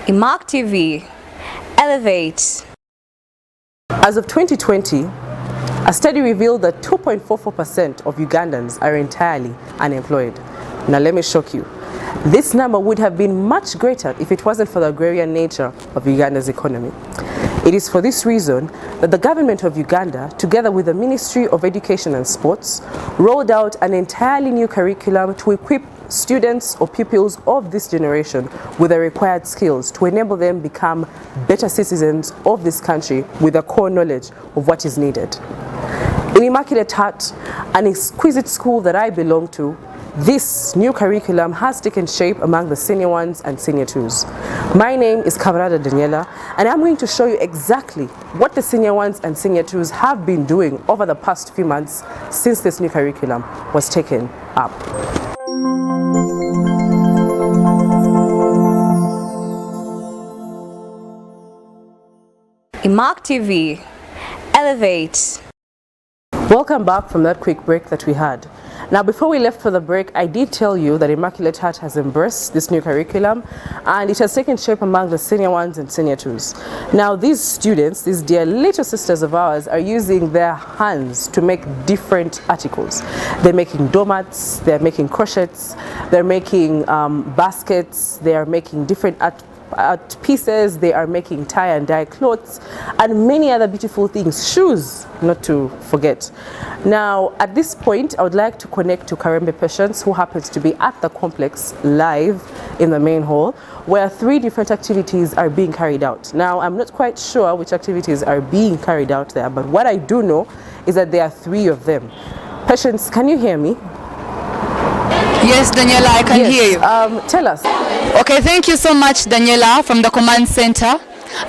Immac TV, elevate. As of 2020, a study revealed that 2.44% of Ugandans are entirely unemployed. Now let me shock you. This number would have been much greater if it wasn't for the agrarian nature of Uganda's economy. It is for this reason that the government of Uganda, together with the Ministry of Education and Sports, rolled out an entirely new curriculum to equip students or pupils of this generation with the required skills to enable them become better citizens of this country with a core knowledge of what is needed. In Immaculate Heart, an exquisite school that I belong to, this new curriculum has taken shape among the senior ones and senior twos. My name is Kabarada Daniela, and I'm going to show you exactly what the senior ones and senior twos have been doing over the past few months since this new curriculum was taken up. Immac TV, elevate. Welcome back from that quick break that we had. Now, before we left for the break, I did tell you that Immaculate Heart has embraced this new curriculum and it has taken shape among the senior ones and senior twos. Now, these students, these dear little sisters of ours, are using their hands to make different articles. They're making doormats, they're making crochets, they're making baskets, they are making different art pieces, they are making tie and dye clothes and many other beautiful things, shoes not to forget. Now at this point I would like to connect to 𝐻𝐻𝐿 Patience, who happens to be at the complex live in the main hall where 3 different activities are being carried out. Now I'm not quite sure which activities are being carried out there, but what I do know is that there are 3 of them. Patience, can you hear me? Yes, Daniela, I can hear you. Tell us. Okay, thank you so much, Daniela, from the Command Center.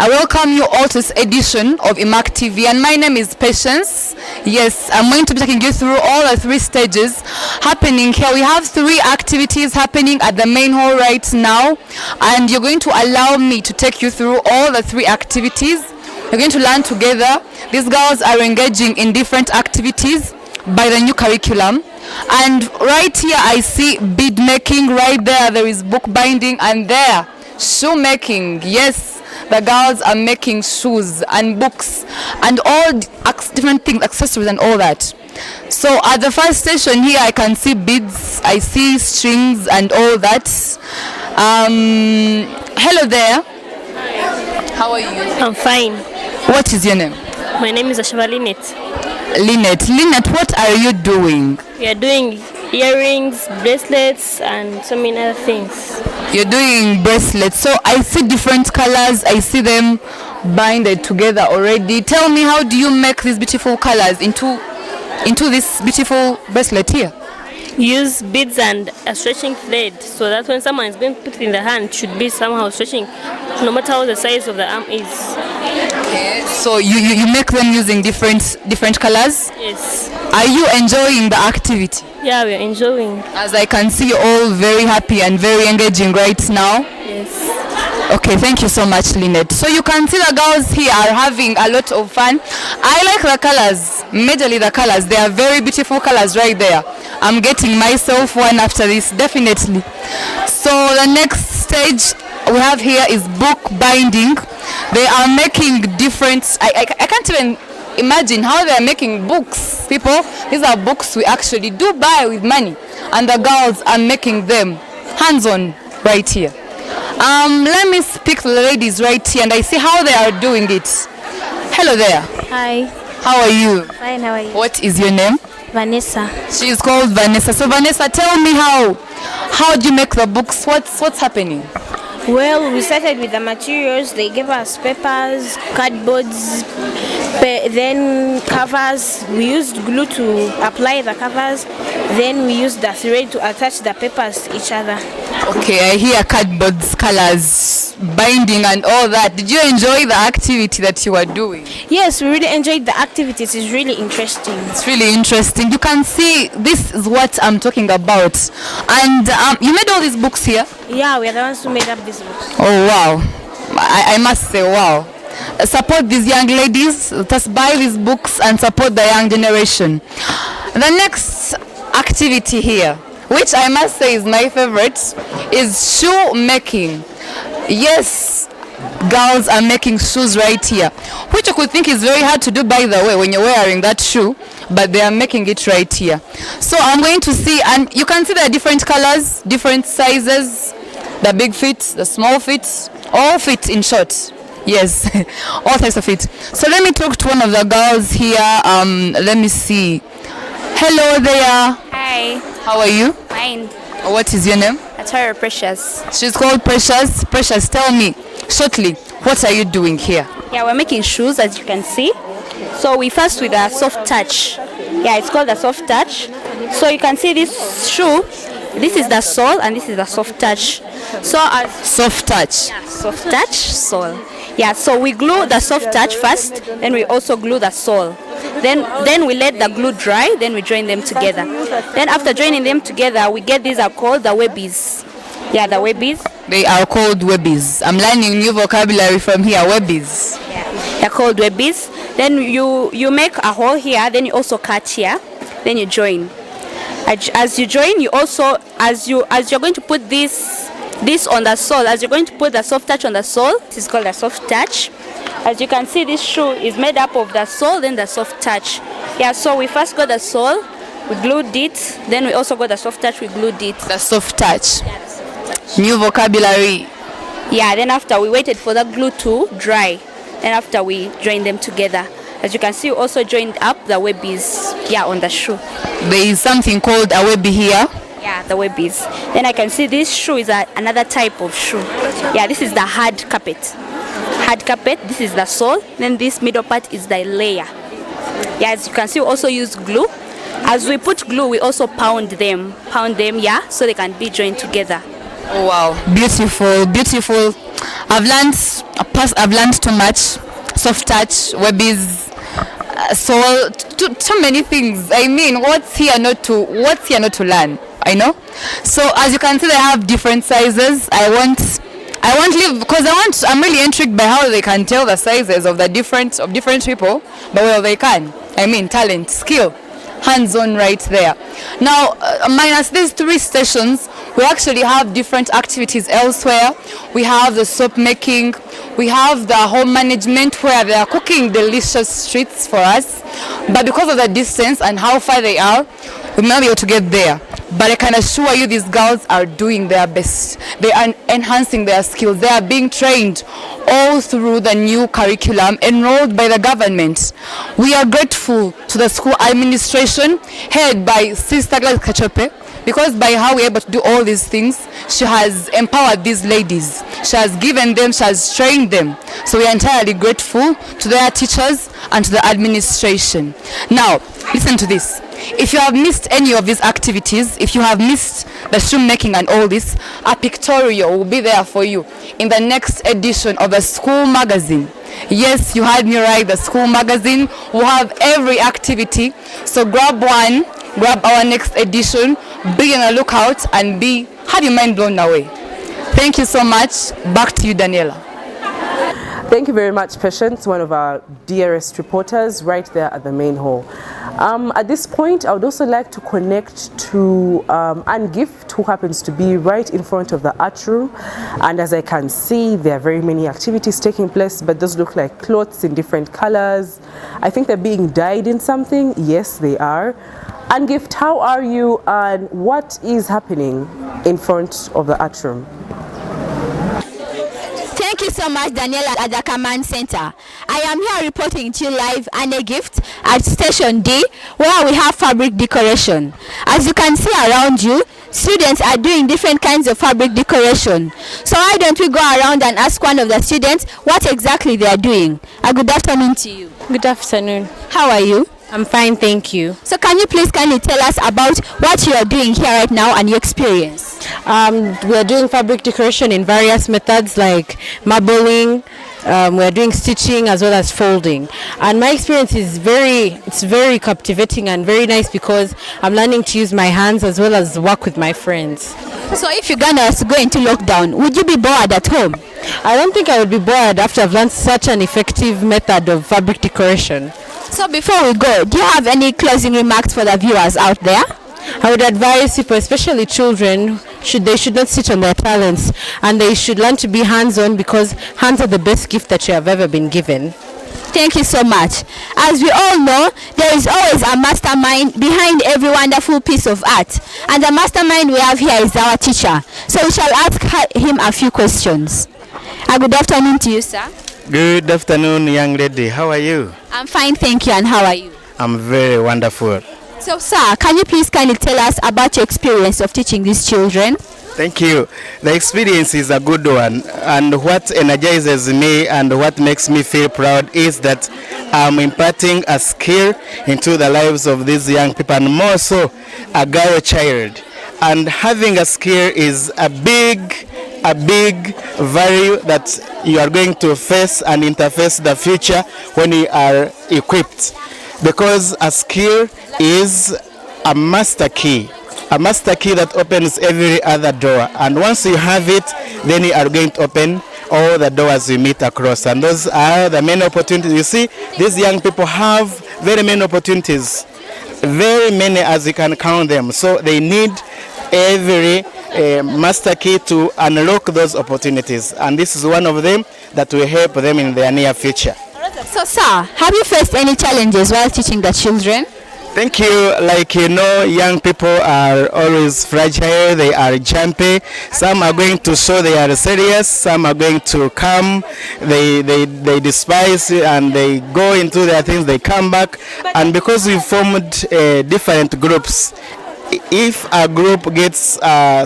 I welcome you all to this edition of Immac TV, and my name is Patience. Yes, I'm going to be taking you through all the 3 stages happening here. We have 3 activities happening at the main hall right now, and you're going to allow me to take you through all the 3 activities. We're going to learn together. These girls are engaging in different activities by the new curriculum. And right here I see bead making, right there is book binding, and there shoe making. Yes, the girls are making shoes and books and all different things, accessories and all that. So at the first station here I can see beads, I see strings and all that. Hello there. How are you? I'm fine. What is your name? My name is Ashava Lynette. Lynette, what are you doing? We are doing earrings, bracelets, and so many other things. You're doing bracelets. So I see different colors. I see them binded together already. Tell me, how do you make these beautiful colors into this beautiful bracelet here? Use beads and a stretching thread, so that when someone is going to put it in the hand, it should be somehow stretching, no matter how the size of the arm is. Okay. So you make them using different colors? Yes. Are you enjoying the activity? Yeah, we are enjoying. As I can see, you're all very happy and very engaging right now. Yes. Okay, thank you so much, Lynette. So you can see the girls here are having a lot of fun. I like the colors, majorly the colors. They are very beautiful colors right there. I'm getting myself one after this, definitely. So the next stage we have here is book binding. They are making different, I can't even imagine how they are making books, people. These are books we actually do buy with money, and the girls are making them hands-on right here. Let me speak to the ladies right here, and I see how they are doing it. Hello there. Hi. How are you? Fine, how are you? What is your name? Vanessa. She is called Vanessa. So Vanessa, tell me how do you make the books? What's happening? Well, we started with the materials. They gave us papers, cardboards, then covers. We used glue to apply the covers. Then we used the thread to attach the papers to each other. Okay, I hear cardboards, colors, binding and all that. Did you enjoy the activity that you were doing? Yes, we really enjoyed the activities. It's really interesting. It's really interesting. You can see this is what I'm talking about. And you made all these books here? Yeah, we are the ones who made up these books. Oh, wow. I must say, wow. Support these young ladies. Let us buy these books and support the young generation. The next activity here, which I must say is my favorite, is shoe making. Yes, girls are making shoes right here, which I could think is very hard to do, by the way, when you're wearing that shoe, but they are making it right here. So I'm going to see, and you can see there are different colors, different sizes, the big feet, the small feet, all feet in short. Yes, all types of feet. So let me talk to one of the girls here. Let me see. Hello there. Hi, How are you? fine. What is your name? Atara Precious. She's called Precious. Precious, tell me shortly, what are you doing here? Yeah, we're making shoes as you can see. So we first with a soft touch. Yeah, it's called a soft touch. So you can see this shoe. This is the sole and this is the soft touch. So as Soft touch. soft touch, sole. Yeah, so we glue the soft touch first, then we also glue the sole. Then we let the glue dry, then we join them together. Then after joining them together, we get these are called the webbies. Yeah, the webbies. They are called webbies. I'm learning new vocabulary from here. Webbies. They're called webbies. Then you make a hole here, then you also cut here, then you join. As you join, you also as you're going to put this on the sole, as you're going to put the soft touch on the sole, this is called a soft touch. As you can see, this shoe is made up of the sole, then the soft touch. Yeah, so we first got the sole, we glued it, then we also got the soft touch, we glued it. The soft touch. New vocabulary. Yeah, then after we waited for the glue to dry, then after we joined them together. As you can see, we also joined up the webbies, yeah, on the shoe. There is something called a webby here. Yeah, the webbies. Then I can see this shoe is another type of shoe. Yeah, this is the hard carpet. Hard carpet, this is the sole, then this middle part is the layer. Yeah, as you can see, we also use glue. As we put glue, we also pound them, yeah, so they can be joined together. Oh wow, beautiful, beautiful. I've learned too much. Soft touch, webbies, sole, too many things. I mean, what's here not to learn? I know. So as you can see, they have different sizes. I won't leave because I'm really intrigued by how they can tell the sizes of different people. But well, they can. I mean, talent, skill, hands-on right there. Now, minus these 3 stations, we actually have different activities elsewhere. We have the soap making, we have the home management where they are cooking delicious treats for us. But because of the distance and how far they are, we may not be able to get there. But I can assure you these girls are doing their best. They are enhancing their skills. They are being trained all through the new curriculum enrolled by the government. We are grateful to the school administration headed by Sister Kachope, because by how we're able to do all these things, she has empowered these ladies. She has given them, she has trained them. So we are entirely grateful to their teachers and to the administration. Now, listen to this. If you have missed any of these activities, if you have missed the shoe making and all this, a pictorial will be there for you in the next edition of the school magazine. Yes, you heard me right, the school magazine will have every activity. So grab one, grab our next edition, be on a lookout and have your mind blown away. Thank you so much. Back to you, Daniela. Thank you very much, Patience, one of our dearest reporters right there at the main hall. At this point, I would also like to connect to Anne Gift, who happens to be right in front of the art room. And as I can see, there are very many activities taking place, but those look like clothes in different colors. I think they're being dyed in something. Yes, they are. Anne Gift, how are you and what is happening in front of the art room? Thank you so much, Daniela, at the command center. I am here reporting to you live and a gift at Station D, where we have fabric decoration. As you can see around you, students are doing different kinds of fabric decoration. So why don't we go around and ask one of the students what exactly they are doing? A good afternoon to you. Good afternoon. How are you? I'm fine, thank you. So can you please kindly tell us about what you are doing here right now and your experience? We are doing fabric decoration in various methods like marbling. We're doing stitching as well as folding. And my experience is very captivating and very nice because I'm learning to use my hands as well as work with my friends. So if Uganda was to go into lockdown, would you be bored at home? I don't think I would be bored after I've learned such an effective method of fabric decoration. So before we go, do you have any closing remarks for the viewers out there? I would advise people, especially children, they should not sit on their talents, and they should learn to be hands-on, because hands are the best gift that you have ever been given. Thank you so much. As we all know, there is always a mastermind behind every wonderful piece of art. And the mastermind we have here is our teacher. So we shall ask him a few questions. Good afternoon to you, sir. Good afternoon, young lady. How are you? I'm fine, thank you. And how are you? I'm very wonderful. So, sir, can you please kindly tell us about your experience of teaching these children? Thank you. The experience is a good one, and what energizes me and what makes me feel proud is that I'm imparting a skill into the lives of these young people, and more so a girl child. And having a skill is a big value that you are going to face and interface the future when you are equipped, because a skill is a master key. A master key that opens every other door, and once you have it, then you are going to open all the doors you meet across, and those are the many opportunities. You see, these young people have very many opportunities, very many as you can count them, so they need every master key to unlock those opportunities, and this is one of them that will help them in their near future. So, sir, have you faced any challenges while teaching the children? Thank you. Like you know, young people are always fragile, they are jumpy. Some are going to show they are serious, some are going to come, they despise and they go into their things, they come back. And because we formed different groups, if a group gets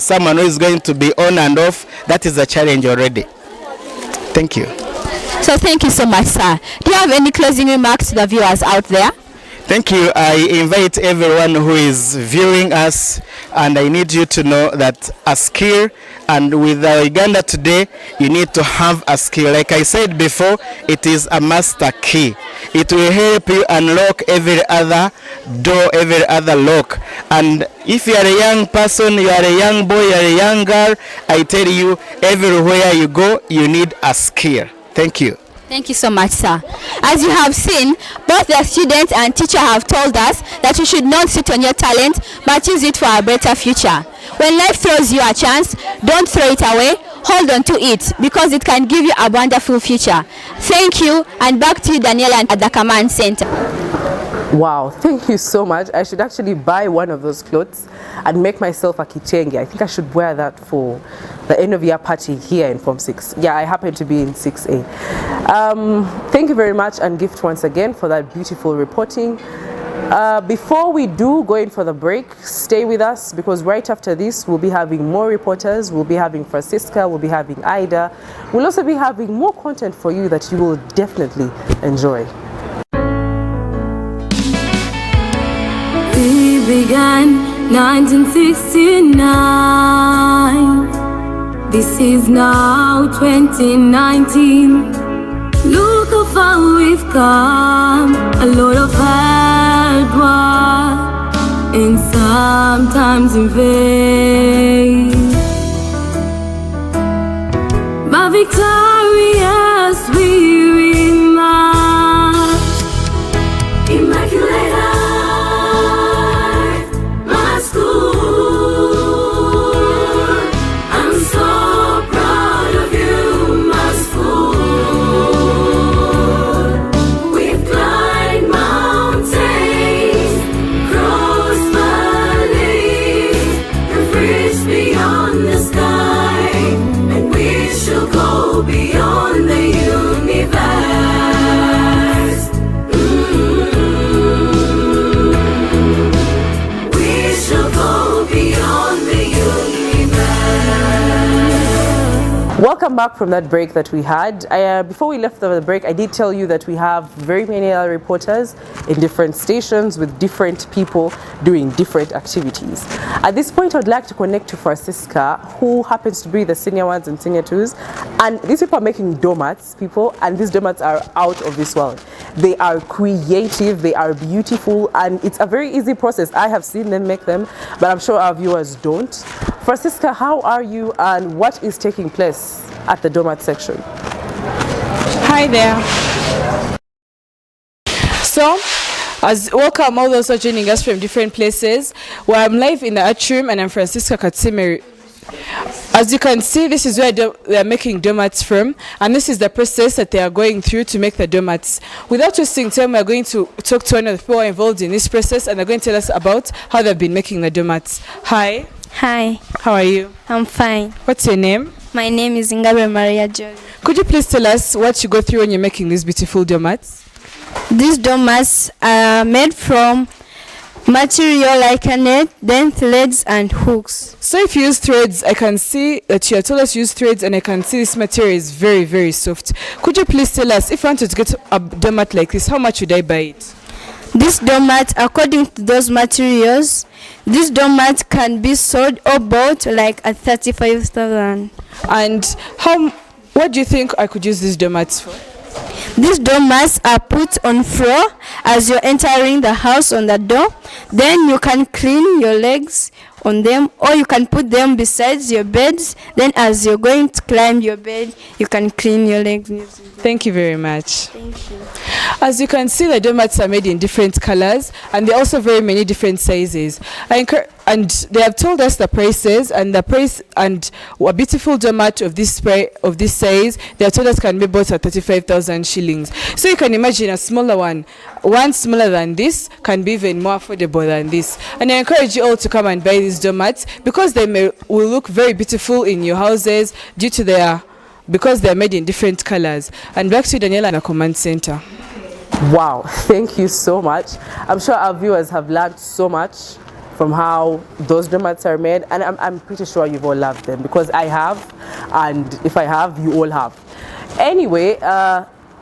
someone who is going to be on and off, that is a challenge already. Thank you. So thank you so much, sir. Do you have any closing remarks to the viewers out there? Thank you. I invite everyone who is viewing us, and I need you to know that a skill, and with Uganda today, you need to have a skill. Like I said before, it is a master key. It will help you unlock every other door, every other lock. And if you are a young person, you are a young boy, you are a young girl, I tell you, everywhere you go, you need a skill. Thank you. Thank you so much, sir. As you have seen, both the students and teacher have told us that you should not sit on your talent, but use it for a better future. When life throws you a chance, don't throw it away, hold on to it, because it can give you a wonderful future. Thank you, and back to you, Daniela, at the Command Center. Wow, thank you so much. I should actually buy one of those clothes and make myself a 𝐤𝐵𝐵𝐺𝐸. I think I should wear that for the end of year party here in Form 6. Yeah, I happen to be in 6A. Thank you very much, and Gift, once again for that beautiful reporting. Before we do go in for the break, stay with us, because right after this we'll be having more reporters. We'll be having Francisca, we'll be having Ida. We'll also be having more content for you that you will definitely enjoy. We began 1969. This is now 2019. Look how far we've come. A lot of hard work, and sometimes in vain. But victorious we emerge. Immaculate Heart, my school. I'm so proud of you, my school. We've climbed mountains, crossed valleys, and reached beyond the sky, and we shall go beyond the universe. We shall go beyond the universe. Welcome back from that break that we had. Before we left the break, I did tell you that we have very many other reporters in different stations with different people doing different activities. At this point, I'd like to connect to Francisca, who happens to be the senior ones and senior twos. And these people are making doormats, people, and these doormats are out of this world. They are creative, they are beautiful, and it's a very easy process. I have seen them make them, but I'm sure our viewers don't. Francisca, how are you, and what is taking place at the doormat section? Hi there. So As welcome all those who are joining us from different places. Well, I'm live in the atrium and I'm Francisca Katsimeri. As you can see, this is where they are making donuts from, and this is the process that they are going through to make the donuts. Without wasting time, we are going to talk to one of the people involved in this process, and they're going to tell us about how they've been making the donuts. Hi. Hi. How are you? I'm fine. What's your name? My name is 𝐻𝐫 𝐅𝐢𝐥𝐦. Could you please tell us what you go through when you're making these beautiful donuts? These donuts are made from material like a net, then threads and hooks. So if you use threads, I can see that you have told us to use threads, and I can see this material is very, very soft. Could you please tell us, if I wanted to get a donut like this, how much would I buy it? This donut, according to those materials, this donut can be sold or bought like at 35,000. And what do you think I could use these donuts for? These donuts are put on floor as you're entering the house on the door. Then you can clean your legs on them, or you can put them beside your beds. Then as you're going to climb your bed, you can clean your legs. Thank you very much. Thank you. As you can see, the donuts are made in different colors, and there are also very many different sizes. And they have told us the prices, and the price and a beautiful donut of this size, they have told us can be bought at 35,000 shillings. So you can imagine a smaller one smaller than this can be even more affordable than this. And I encourage you all to come and buy these donuts because they will look very beautiful in your houses because they are made in different colors. And back to Daniela in the command center. Wow, thank you so much. I'm sure our viewers have learned so much from how those donuts are made, and I'm pretty sure you've all loved them because I have, and if I have, you all have. Anyway,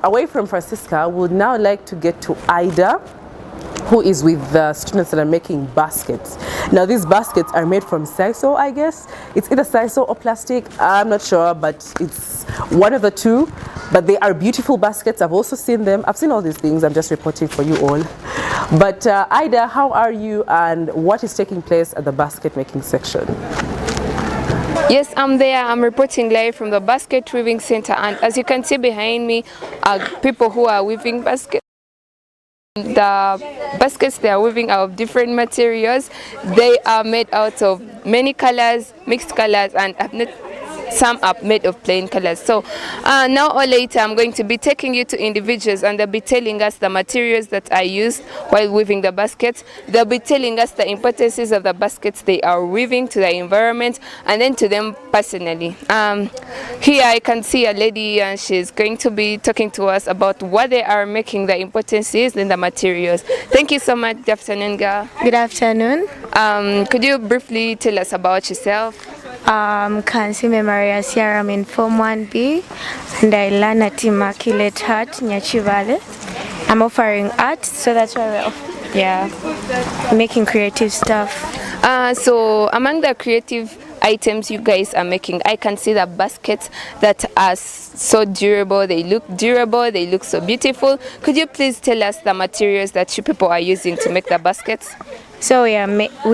away from Francisca, we would now like to get to Ida, who is with the students that are making baskets. Now these baskets are made from sisal, I guess. It's either sisal or plastic, I'm not sure, but it's one of the two. But they are beautiful baskets. I've also seen them. I've seen all these things. I'm just reporting for you all. But Ida, how are you, and what is taking place at the basket making section? Yes, I'm there. I'm reporting live from the basket weaving center, and as you can see behind me are people who are weaving baskets. The baskets they are weaving are of different materials. They are made out of many colors, mixed colors, and some are made of plain colors. So now or later I'm going to be taking you to individuals, and they'll be telling us the materials that are used while weaving the baskets. They'll be telling us the importances of the baskets they are weaving to the environment and then to them personally. Here I can see a lady, and she's going to be talking to us about what they are making, the importance is in the materials. Thank you so much. Good afternoon, girl. Good afternoon. Could you briefly tell us about yourself? 𝐻𝐿𝐿 𝐅𝐢𝐥𝐦. I'm in Form 1B, and I learn at Immaculate Art, Nyachi Valley. I'm offering art, so that's why we're making creative stuff. So among the creative items you guys are making, I can see the baskets that are so durable. They look durable, they look so beautiful. Could you please tell us the materials that you people are using to make the baskets? So we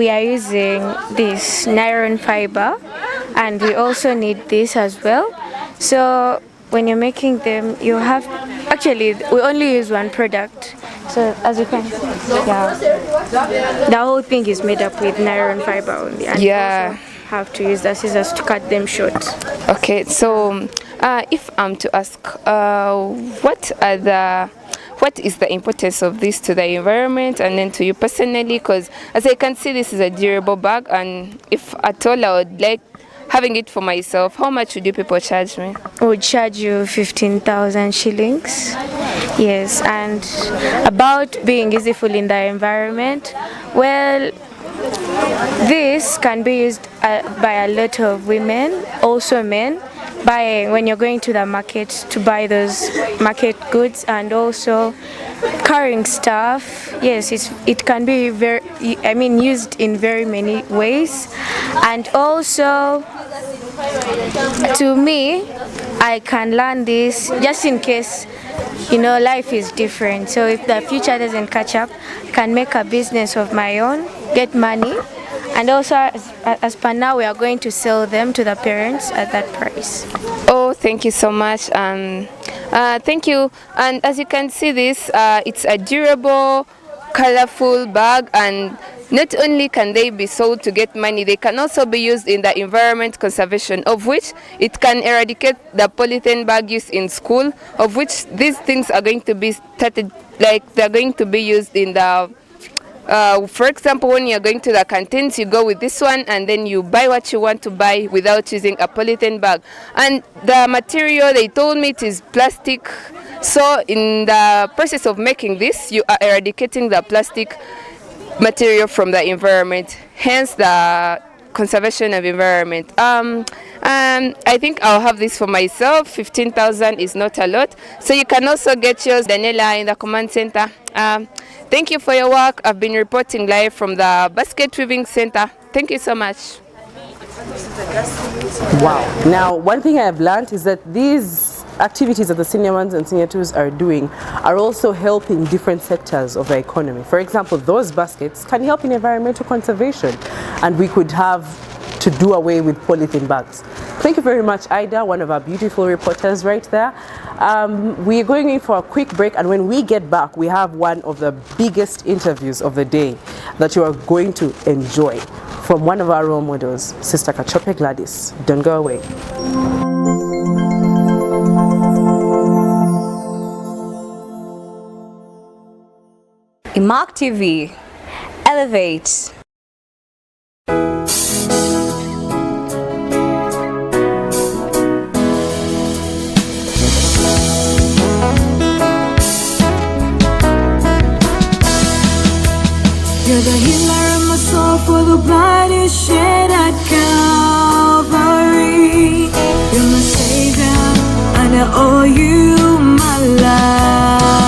are using this nylon fiber, and we also need this as well. So when you're making them, you have, actually we only use one product. So as you can see, the whole thing is made up with nylon fiber only, and you also have to use the scissors to cut them short. Okay, so if I'm to ask, what is the importance of this to the environment and then to you personally? Because as I can see, this is a durable bag, and if at all I would like having it for myself, how much would you people charge me? I would charge you 15,000 shillings. Yes, and about being useful in the environment, well, this can be used by a lot of women, also men, when you're going to the market to buy those market goods, and also carrying stuff. Yes, it can be used in very many ways. And also, to me, I can learn this just in case, life is different. So if the future doesn't catch up, I can make a business of my own, get money, and also as per now we are going to sell them to the parents at that price. Oh, thank you so much. Thank you. And as you can see, this it's a durable colorful bag, and not only can they be sold to get money, they can also be used in the environment conservation, of which it can eradicate the polythene bag use in school, of which these things are going to be started, like they're going to be used in the for example, when you're going to the canteens, you go with this one and then you buy what you want to buy without using a polythene bag. And the material, they told me it is plastic. So in the process of making this, you are eradicating the plastic material from the environment, hence the conservation of environment. I think I'll have this for myself. 15,000 is not a lot. So you can also get yours, Daniela, in the command center. Thank you for your work. I've been reporting live from the Basket Weaving Center. Thank you so much. Wow. Now, one thing I have learned is that these activities that the senior ones and senior twos are doing are also helping different sectors of the economy. For example, those baskets can help in environmental conservation, and we could have to do away with polythene bags. Thank you very much, Ida, one of our beautiful reporters right there. We're going in for a quick break, and when we get back, we have one of the biggest interviews of the day that you are going to enjoy from one of our role models, Sister 𝐻𝐿𝐵 Gladys. Don't go away. Immac TV, elevate. You're the healer of my soul, for the blood you shed at Calvary. You're my savior, and I owe you my life.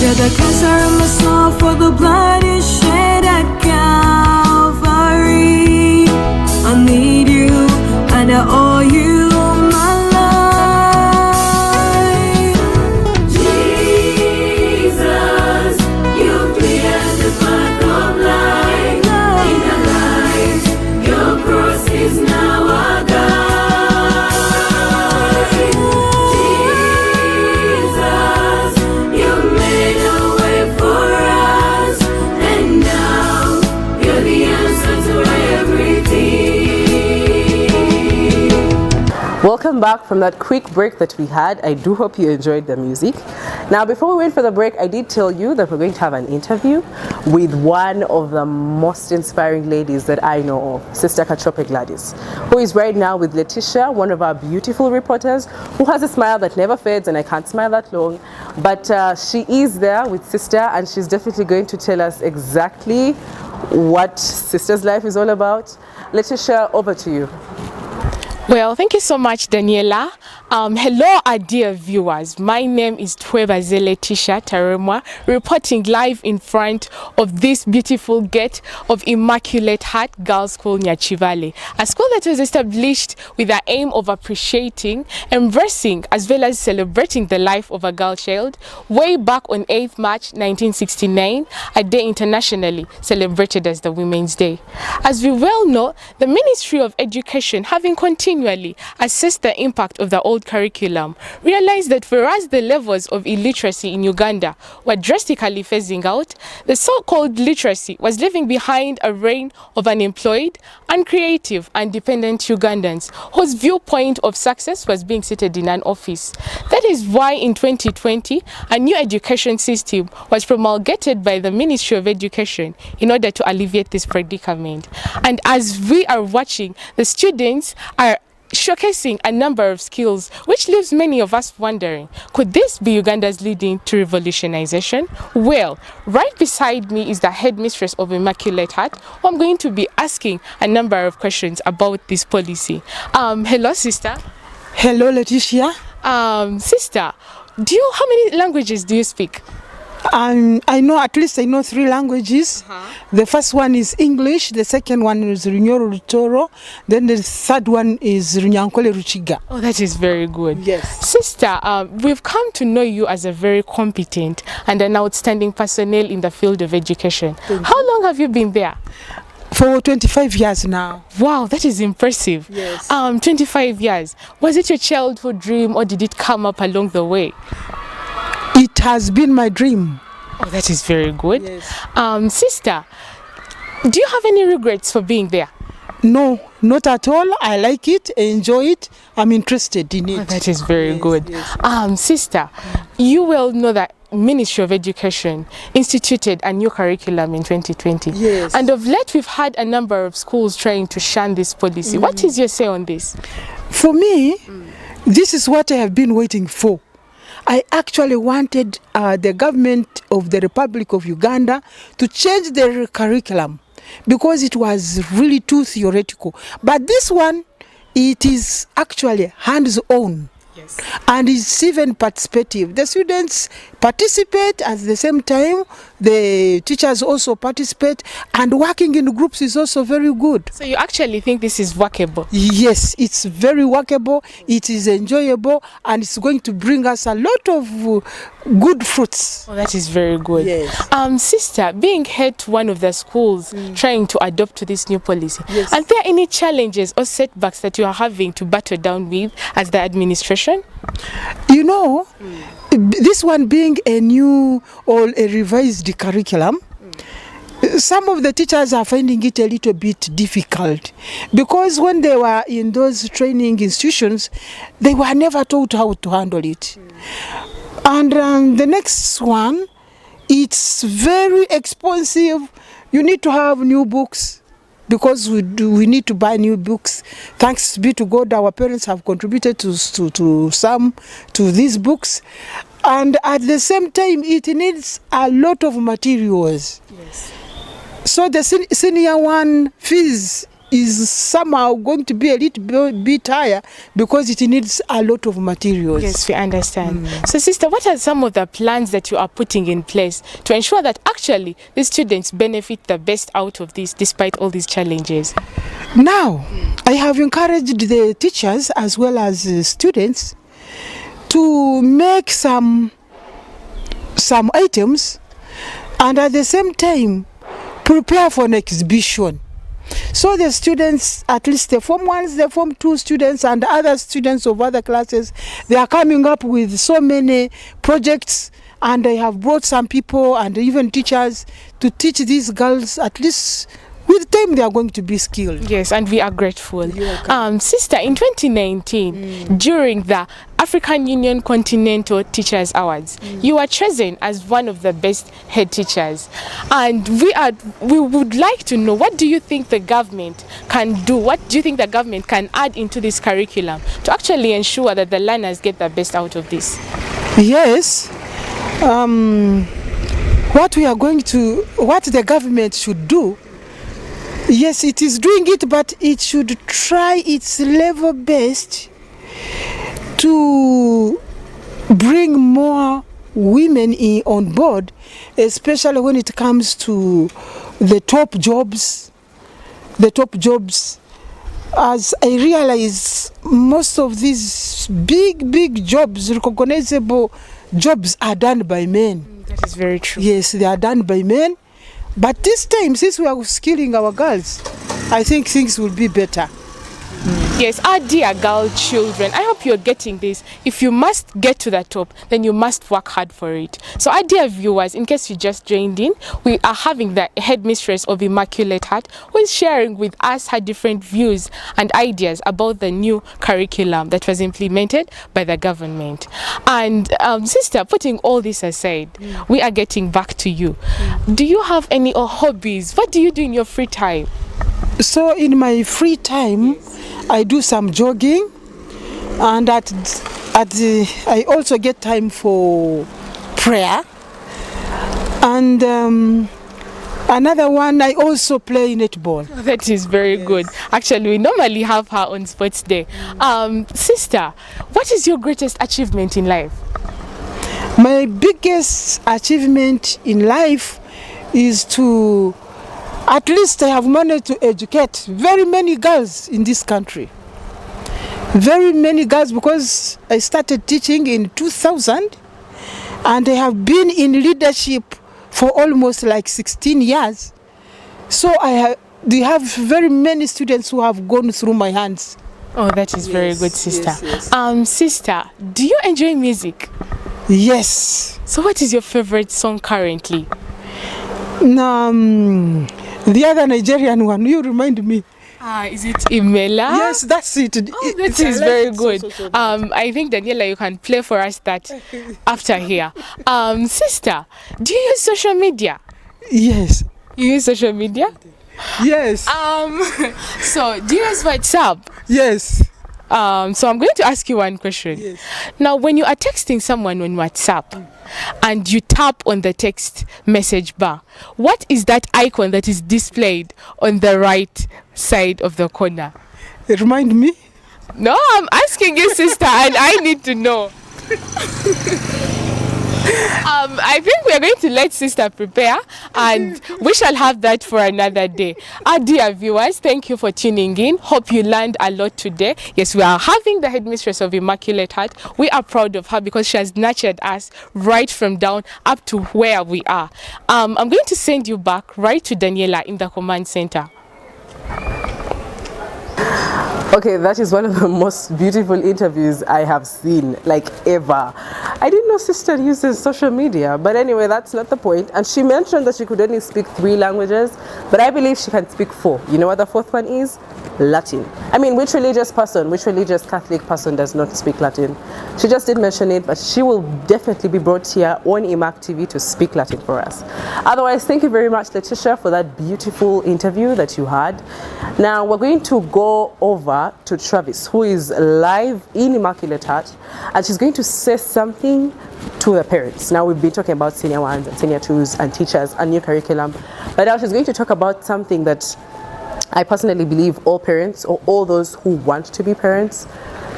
You're the cleanser of my soul, for the blood you shed at Calvary. I need you, and I owe you my life. Jesus, you cleared the path of life in our lives. Your cross is now our guide. Jesus, you made a way for us, and now you're the answer to everything. Welcome back from that quick break that we had. I do hope you enjoyed the music. Now, before we went for the break, I did tell you that we're going to have an interview with one of the most inspiring ladies that I know of, Sister 𝐻𝐿𝐵 Gladys, who is right now with Letitia, one of our beautiful reporters, who has a smile that never fades, and I can't smile that long. But she is there with Sister, and she's definitely going to tell us exactly what Sister's life is all about. Letitia, over to you. Well, thank you so much, Daniela. Hello, our dear viewers. My name is 𝐻𝐿𝐵 Letitia Taremwa, reporting live in front of this beautiful gate of Immaculate Heart Girls' School 𝐻𝐵𝐵, a school that was established with the aim of appreciating, embracing, as well as celebrating the life of a girl child way back on 8th March 1969, a day internationally celebrated as the Women's Day. As we well know, the Ministry of Education, having continually assessed the impact of the old curriculum, realized that whereas the levels of illiteracy in Uganda were drastically phasing out, the so-called literacy was leaving behind a reign of unemployed, uncreative, and dependent Ugandans whose viewpoint of success was being seated in an office. That is why in 2020, a new education system was promulgated by the Ministry of Education in order to alleviate this predicament. And as we are watching, the students are showcasing a number of skills, which leaves many of us wondering, could this be Uganda's leading to revolutionization? Well, right beside me is the headmistress of Immaculate Heart, who I'm going to be asking a number of questions about this policy. Hello, sister. Hello, Letitia. Sister, how many languages do you speak? I know, at least I know 3 languages. The first one is English, the second one is Runyoro Rutoro, then the third one is Runyankole Ruchiga. Oh, that is very good. Yes. Sister, we've come to know you as a very competent and an outstanding personnel in the field of education. How long have you been there? For 25 years now. Wow, that is impressive. Yes. 25 years. Was it your childhood dream, or did it come up along the way? It has been my dream. Oh, that is very good. Sister, do you have any regrets for being there? No, not at all. I like it, I enjoy it, I'm interested in it. Oh, that is very good. Sister, you will know that Ministry of Education instituted a new curriculum in 2020. Yes. And of late, we've had a number of schools trying to shun this policy. What is your say on this? For me, this is what I have been waiting for. I actually wanted the government of the Republic of Uganda to change their curriculum because it was really too theoretical. But this one, it is actually hands-on. And it's even participative. The students participate at the same time, the teachers also participate, and working in groups is also very good. So you actually think this is workable? Yes, it's very workable, it is enjoyable, and it's going to bring us a lot of good fruits. Oh, that is very good. Yes. Sister, being head to one of the schools trying to adopt to this new policy, are there any challenges or setbacks that you are having to battle down with as the administration? You know, this one being a new or a revised curriculum, some of the teachers are finding it a little bit difficult because when they were in those training institutions, they were never taught how to handle it. And the next one, it's very expensive. You need to have new books because we need to buy new books. Thanks be to God, our parents have contributed to these books. And at the same time, it needs a lot of materials. Yes. So the senior one fees is somehow going to be a little bit higher because it needs a lot of materials. Yes, we understand. So sister, what are some of the plans that you are putting in place to ensure that actually the students benefit the best out of this despite all these challenges? Now, I have encouraged the teachers as well as the students to make some items and at the same time prepare for an exhibition. So the students, at least the Form 1s, the Form 2 students and other students of other classes, they are coming up with so many projects, and I have brought some people and even teachers to teach these girls. At least with time they are going to be skilled. Yes, and we are grateful. Sister, in 2019, during the African Union Continental Teachers Awards, you were chosen as one of the best head teachers. And we would like to know, what do you think the government can do? What do you think the government can add into this curriculum to actually ensure that the learners get the best out of this? Yes. What the government should do, yes, it is doing it, but it should try its level best to bring more women on board, especially when it comes to the top jobs. As I realize, most of these big jobs, recognizable jobs, are done by men. That is very true. Yes, they are done by men. But this time, since we are skilling our girls, I think things will be better. Yes, our dear girl children, I hope you're getting this. If you must get to the top, then you must work hard for it. So our dear viewers, in case you just joined in, we are having the headmistress of Immaculate Heart who is sharing with us her different views and ideas about the new curriculum that was implemented by the government. And sister, putting all this aside, we are getting back to you. Do you have any hobbies? What do you do in your free time? So in my free time, I do some jogging, and I also get time for prayer. And another one, I also play netball. That is very good. Actually, we normally have her on sports day. Sister, what is your greatest achievement in life? My biggest achievement in life is to, at least I have managed to educate very many girls in this country. Very many girls, because I started teaching in 2000 and I have been in leadership for almost like 16 years. So we have very many students who have gone through my hands. Oh, that is very good, sister. Sister, do you enjoy music? Yes. So what is your favorite song currently? The other Nigerian one, you remind me. Is it Imela? Yes, that's it. Oh, that is very good. I think, Daniela, you can play for us that after here. Sister, do you use social media? Yes. You use social media? Yes. So, do you use WhatsApp? Yes. So I'm going to ask you one question. Yes. Now, when you are texting someone on WhatsApp and you tap on the text message bar, what is that icon that is displayed on the right side of the corner? Remind me? No, I'm asking you, sister, and I need to know. I think we are going to let sister prepare, and we shall have that for another day. Our dear viewers, thank you for tuning in. Hope you learned a lot today. Yes, we are having the headmistress of Immaculate Heart. We are proud of her because she has nurtured us right from down up to where we are. I'm going to send you back right to Daniela in the command center. Okay, that is one of the most beautiful interviews I have seen, like ever. I didn't know sister uses social media, but anyway, that's not the point. And she mentioned that she could only speak 3 languages, but I believe she can speak 4. You know what the 4th one is? Latin. I mean, which religious Catholic person does not speak Latin? She just did mention it, but she will definitely be brought here on Immac TV to speak Latin for us. Otherwise, thank you very much, Letitia, for that beautiful interview that you had. Now, we're going to go over to Travis, who is live in Immaculate Heart, and she's going to say something to the parents. Now, we've been talking about senior 1s and senior 2s and teachers and new curriculum, but now she's going to talk about something that I personally believe all parents, or all those who want to be parents,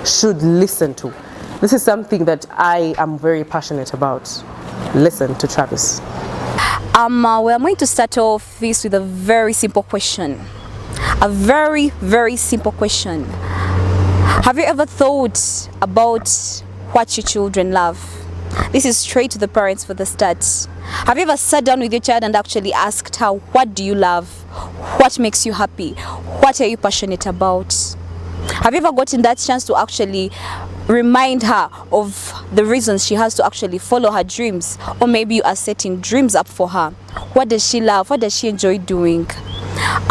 should listen to. This is something that I am very passionate about. Listen to Travis. We're going to start off this with a very simple question. A very, very simple question. Have you ever thought about what your children love? This is straight to the parents for the start. Have you ever sat down with your child and actually asked her, what do you love? What makes you happy? What are you passionate about? Have you ever gotten that chance to actually remind her of the reasons she has to actually follow her dreams? Or maybe you are setting dreams up for her. What does she love? What does she enjoy doing?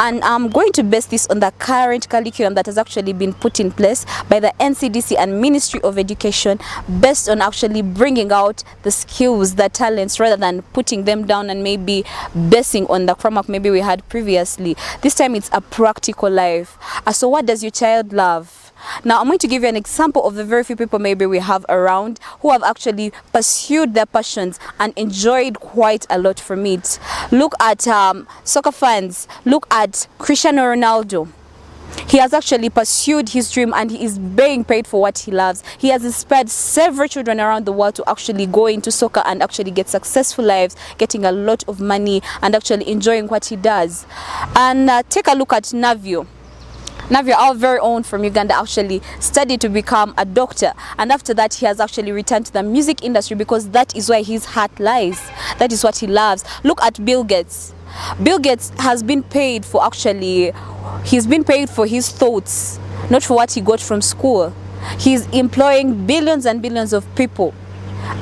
And I'm going to base this on the current curriculum that has actually been put in place by the NCDC and Ministry of Education, based on actually bringing out the skills, the talents, rather than putting them down and maybe basing on the framework maybe we had previously. This time it's a practical life. So what does your child love? Now I'm going to give you an example of the very few people maybe we have around who have actually pursued their passions and enjoyed quite a lot from it. Look at soccer fans. Look at Cristiano Ronaldo. He has actually pursued his dream and he is being paid for what he loves. He has inspired several children around the world to actually go into soccer and actually get successful lives, getting a lot of money and actually enjoying what he does. And take a look at Navio. Navio, our very own from Uganda, actually studied to become a doctor, and after that he has actually returned to the music industry because that is where his heart lies. That is what he loves. Look at Bill Gates. Bill Gates has been paid for he's been paid for his thoughts, not for what he got from school. He's employing billions and billions of people.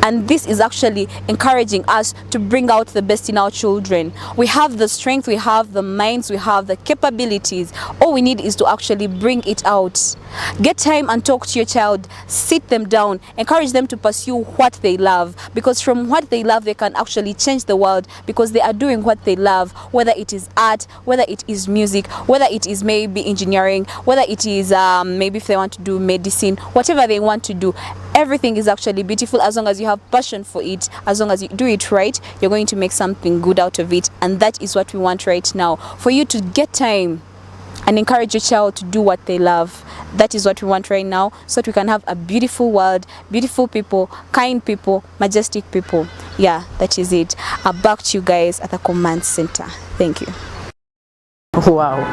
And this is actually encouraging us to bring out the best in our children. We have the strength, we have the minds, we have the capabilities. All we need is to actually bring it out. Get time and talk to your child. Sit them down. Encourage them to pursue what they love. Because from what they love, they can actually change the world because they are doing what they love. Whether it is art, whether it is music, whether it is maybe engineering, whether it is maybe if they want to do medicine, whatever they want to do. Everything is actually beautiful as long as you have passion for it. As long as you do it right, you're going to make something good out of it. And that is what we want right now. For you to get time and encourage your child to do what they love. That is what we want right now, so that we can have a beautiful world, beautiful people, kind people, majestic people. Yeah, that is it. Back to you guys at the command center. Thank you. Wow,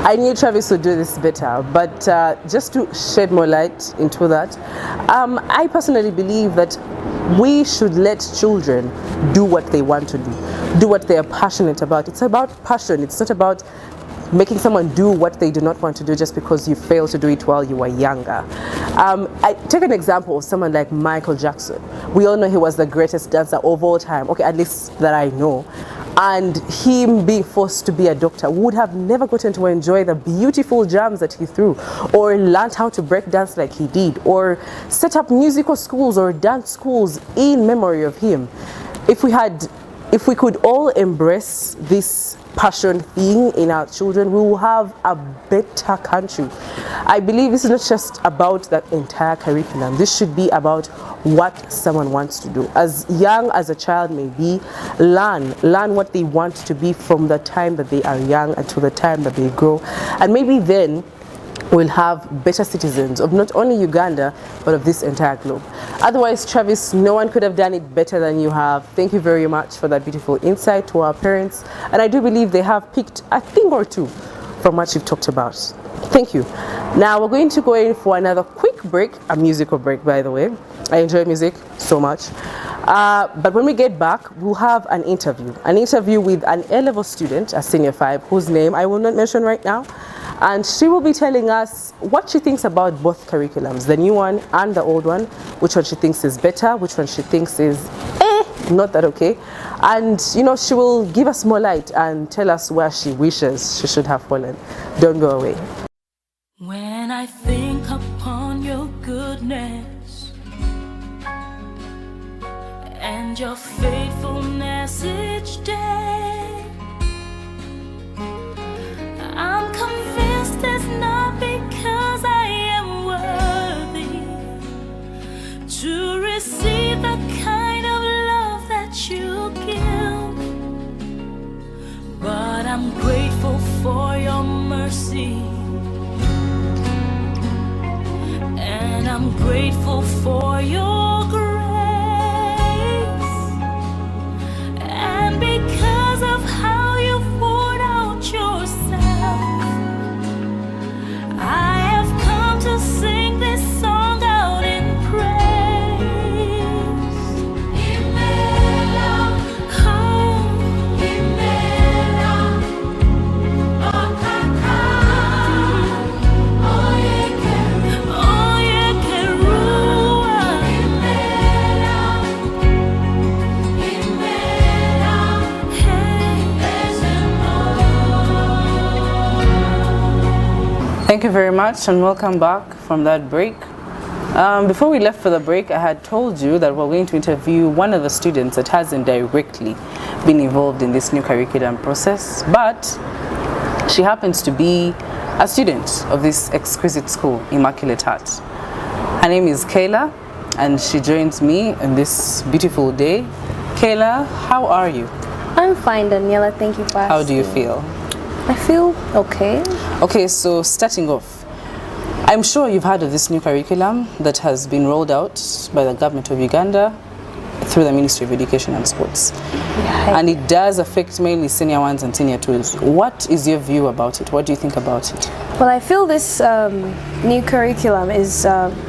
I knew Travis would do this better, but just to shed more light into that, I personally believe that we should let children do what they want to do what they are passionate about. It's about passion. It's not about making someone do what they do not want to do just because you failed to do it while you were younger. I take an example of someone like Michael Jackson. We all know he was the greatest dancer of all time, okay, at least that I know. And him being forced to be a doctor would have never gotten to enjoy the beautiful jams that he threw, or learned how to break dance like he did, or set up musical schools or dance schools in memory of him. If we could all embrace this passion thing in our children, we will have a better country. I believe this is not just about the entire curriculum. This should be about what someone wants to do. As young as a child may be, learn what they want to be from the time that they are young until the time that they grow. And maybe then we'll have better citizens of not only Uganda, but of this entire globe. Otherwise, Travis, no one could have done it better than you have. Thank you very much for that beautiful insight to our parents. And I do believe they have picked a thing or two from what you've talked about. Thank you. Now we're going to go in for another quick break, a musical break, by the way. I enjoy music so much. But when we get back, we'll have an interview with an A-level student, a senior 5, whose name I will not mention right now. And she will be telling us what she thinks about both curriculums, the new one and the old one, which one she thinks is better, which one she thinks is not that okay. And you know, she will give us more light and tell us where she wishes she should have fallen. Don't go away. When I think upon your goodness and your faithfulness each day, I'm convinced it's not because I am worthy to receive the kind of love that you give, but I'm grateful for your mercy, and I'm grateful for your grace, and because of how you've poured out yourself, I have come to sing this song out in praise. Imela, oh, Imela, oh, Kaka, oh, Yekerua, Imela, Thank you very much and welcome back from that break. Before we left for the break, I had told you that we're going to interview one of the students that hasn't directly been involved in this new curriculum process, but she happens to be a student of this exquisite school, Immaculate Heart. Her name is Kayla, and she joins me on this beautiful day. Kayla, how are you? I'm fine, Daniela. Thank you for asking. How do you feel? I feel okay. Okay, so starting off, I'm sure you've heard of this new curriculum that has been rolled out by the government of Uganda through the Ministry of Education and Sports. Yeah, and it does affect mainly senior 1s and senior 2s. What is your view about it? What do you think about it? Well, I feel this new curriculum is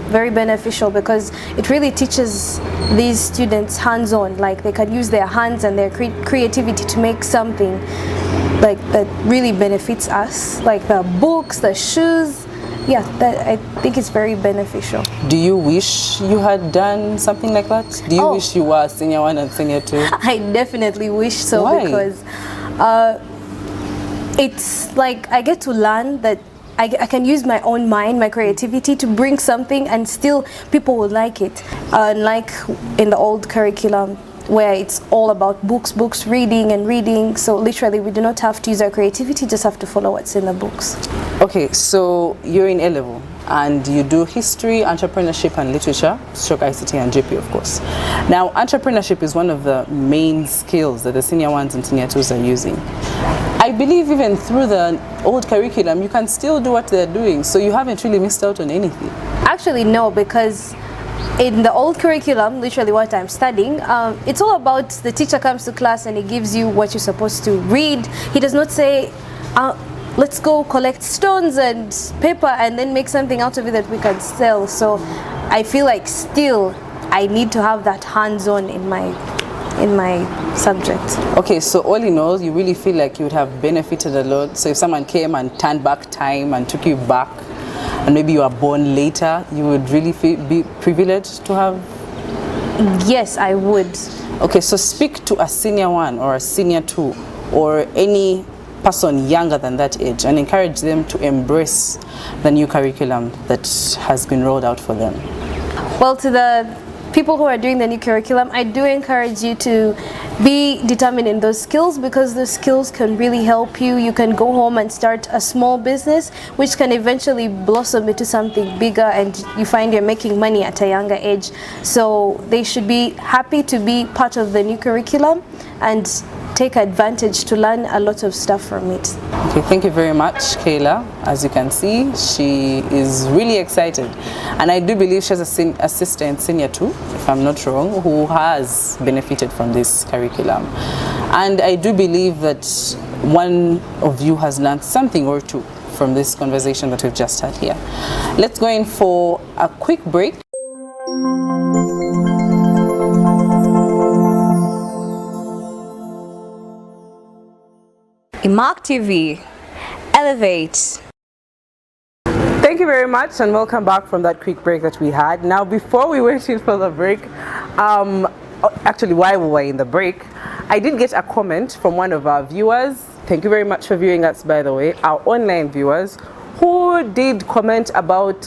very beneficial because it really teaches these students hands-on, like they can use their hands and their creativity to make something like that really benefits us, like the books, the shoes. Yeah, that I think it's very beneficial. Do you wish you had done something like that? Do you wish you were senior 1 and senior 2? I definitely wish so. Why? Because it's like I get to learn that I can use my own mind, my creativity to bring something and still people will like it. Unlike in the old curriculum where it's all about books, reading. So literally we do not have to use our creativity, just have to follow what's in the books. Okay, so you're in A-level and you do history, entrepreneurship and literature, stroke ICT and GP of course. Now entrepreneurship is one of the main skills that the senior 1s and senior 2s are using. I believe even through the old curriculum you can still do what they're doing, so you haven't really missed out on anything. Actually no, because in the old curriculum, literally what I'm studying, it's all about the teacher comes to class and he gives you what you're supposed to read. He does not say, let's go collect stones and paper and then make something out of it that we can sell. So I feel like still I need to have that hands-on in my subject. Okay, so all in all, you really feel like you would have benefited a lot. So if someone came and turned back time and took you back and maybe you are born later, you would really be privileged to have? Yes, I would. Okay, so speak to a senior 1 or a senior 2 or any person younger than that age and encourage them to embrace the new curriculum that has been rolled out for them. Well, to the people who are doing the new curriculum, I do encourage you to be determined in those skills, because those skills can really help you. You can go home and start a small business which can eventually blossom into something bigger, and you find you're making money at a younger age. So they should be happy to be part of the new curriculum and take advantage to learn a lot of stuff from it. Okay, thank you very much, Kayla. As you can see, she is really excited, and I do believe she has a sister in senior 2, if I'm not wrong, who has benefited from this curriculum. And I do believe that one of you has learned something or two from this conversation that we've just had here. Let's go in for a quick break. Immac TV, elevate. Thank you very much, and welcome back from that quick break that we had. Now, before we went in for the break, actually while we were in the break, I did get a comment from one of our viewers. Thank you very much for viewing us, by the way, our online viewers, who did comment about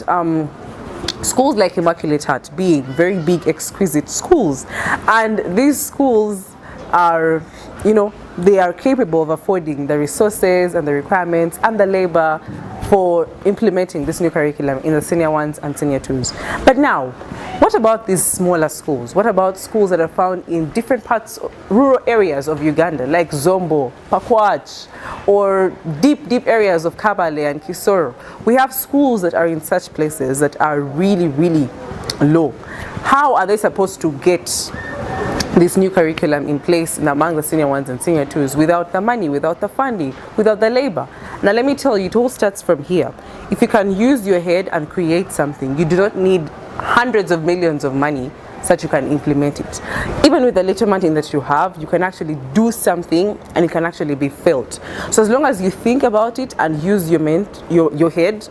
schools like Immaculate Heart being very big, exquisite schools. And these schools are, you know, they are capable of affording the resources and the requirements and the labor for implementing this new curriculum in the senior 1s and senior 2s. But now, what about these smaller schools? What about schools that are found in different parts, rural areas of Uganda, like Zombo, Pakwach, or deep areas of Kabale and Kisoro? We have schools that are in such places that are really, really low. How are they supposed to get this new curriculum in place among the senior 1s and senior 2s without the money, without the funding, without the labor? Now let me tell you, it all starts from here. If you can use your head and create something, you do not need hundreds of millions of money so that you can implement it. Even with the little money that you have, you can actually do something and it can actually be felt. So as long as you think about it and use your head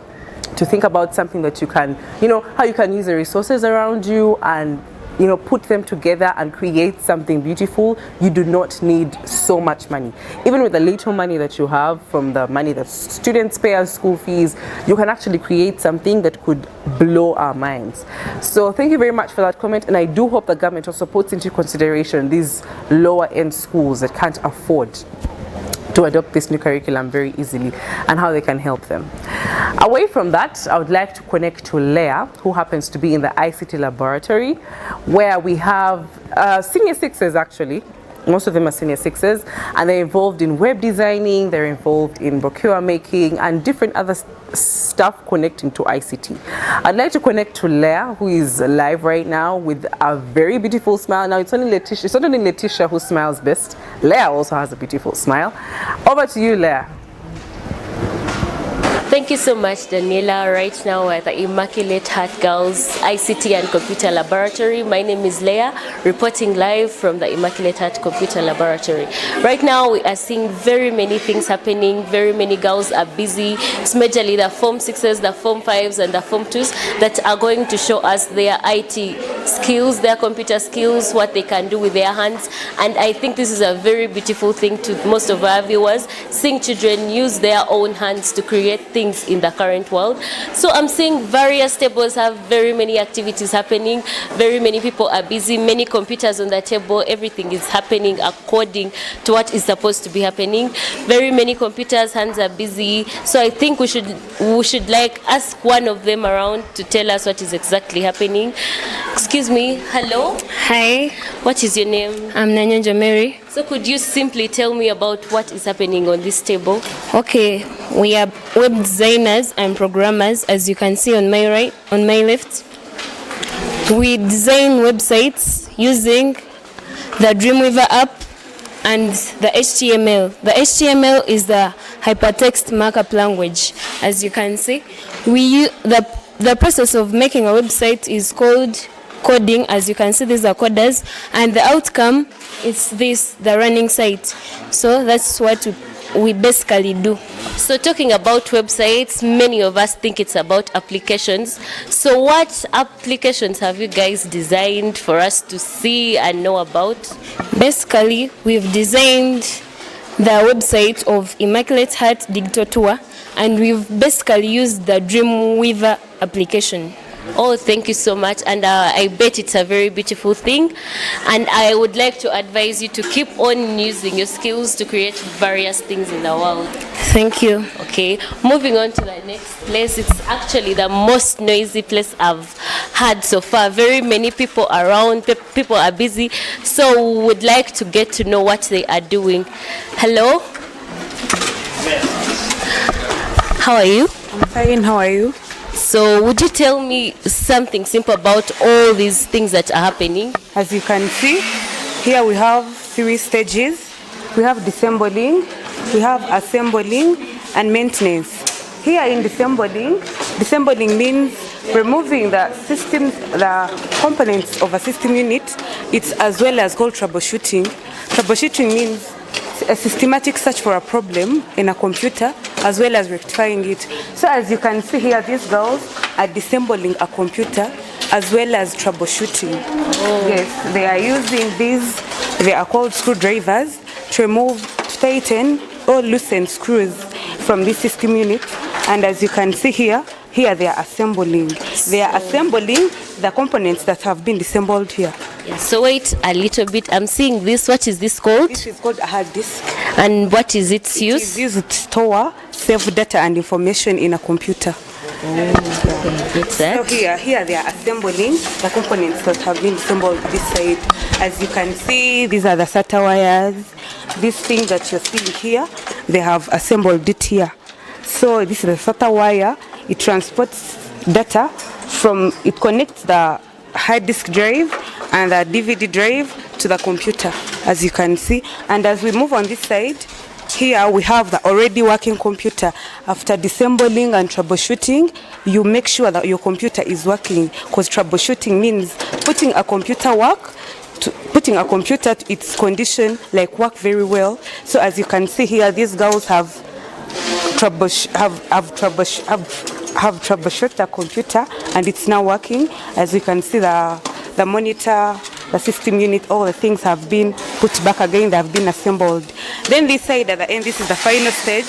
to think about something that you can, you know, how you can use the resources around you and, you know, put them together and create something beautiful, you do not need so much money. Even with the little money that you have from the money that students pay as school fees, you can actually create something that could blow our minds. So thank you very much for that comment, and I do hope the government also puts into consideration these lower end schools that can't afford to adopt this new curriculum very easily and how they can help them. Away from that, I would like to connect to Leah, who happens to be in the ICT laboratory, where we have senior 6s actually. Most of them are senior 6s, and they're involved in web designing, they're involved in brochure making and different other stuff connecting to ICT. I'd like to connect to Leah, who is live right now with a very beautiful smile. Now it's not only Letitia who smiles best. Leah also has a beautiful smile. Over to you, Leah. Thank you so much, Daniela. Right now we're at the Immaculate Heart Girls ICT and Computer Laboratory. My name is Leah, reporting live from the Immaculate Heart Computer Laboratory. Right now we are seeing very many things happening. Very many girls are busy. It's majorly the Form 6s, the Form 5s and the Form 2s that are going to show us their IT skills, their computer skills, what they can do with their hands. And I think this is a very beautiful thing to most of our viewers, seeing children use their own hands to create things in the current world. So I'm seeing various tables have very many activities happening. Very many people are busy, many computers on the table. Everything is happening according to what is supposed to be happening. Very many computers, hands are busy. So I think we should like ask one of them around to tell us what is exactly happening. Excuse me, hello? Hi. What is your name? I'm Nanyanja Mary. So could you simply tell me about what is happening on this table? Okay, we are web designers and programmers, as you can see on my right, on my left. We design websites using the Dreamweaver app and the HTML. The HTML is the hypertext markup language. As you can see, the process of making a website is called coding. As you can see, these are coders, and the outcome is this, the running site. So that's what we basically do. So talking about websites, many of us think it's about applications. So what applications have you guys designed for us to see and know about? Basically, we've designed the website of Immaculate Heart Digital Tour, and we've basically used the Dreamweaver application. Oh, thank you so much, and I bet it's a very beautiful thing, and I would like to advise you to keep on using your skills to create various things in the world. Thank you. Okay, moving on to the next place. It's actually the most noisy place I've had so far. Very many people around, people are busy, so would like to get to know what they are doing. Hello? How are you? I'm fine, how are you? So would you tell me something simple about all these things that are happening? As you can see, here we have 3 stages. We have disassembling, we have assembling, and maintenance. Here in disassembling means removing the system, the components of a system unit. It's as well as called troubleshooting. Troubleshooting means a systematic search for a problem in a computer as well as rectifying it. So as you can see here, these girls are disassembling a computer as well as troubleshooting. Yes, they are using these, they are called screwdrivers, to remove, tighten or loosen screws from this system unit. And as you can see here they are assembling. They are assembling the components that have been disassembled here. Yeah, so wait a little bit. I'm seeing this. What is this called? This is called a hard disk. And what is its use? It is used to store, save data and information in a computer. So here they are assembling the components that have been assembled this side. As you can see, these are the Sata wires. This thing that you're seeing here, they have assembled it here. So this is the Sata wire. It transports data from, it connects the hard disk drive and the DVD drive to the computer, as you can see. And as we move on this side, here we have the already working computer. After disassembling and troubleshooting, you make sure that your computer is working, because troubleshooting means putting a computer to its condition, like work very well. So as you can see here, these girls have troubleshoot the computer and it's now working. As you can see, the monitor, the system unit, all the things have been put back again, they have been assembled. Then this side at the end, this is the final stage.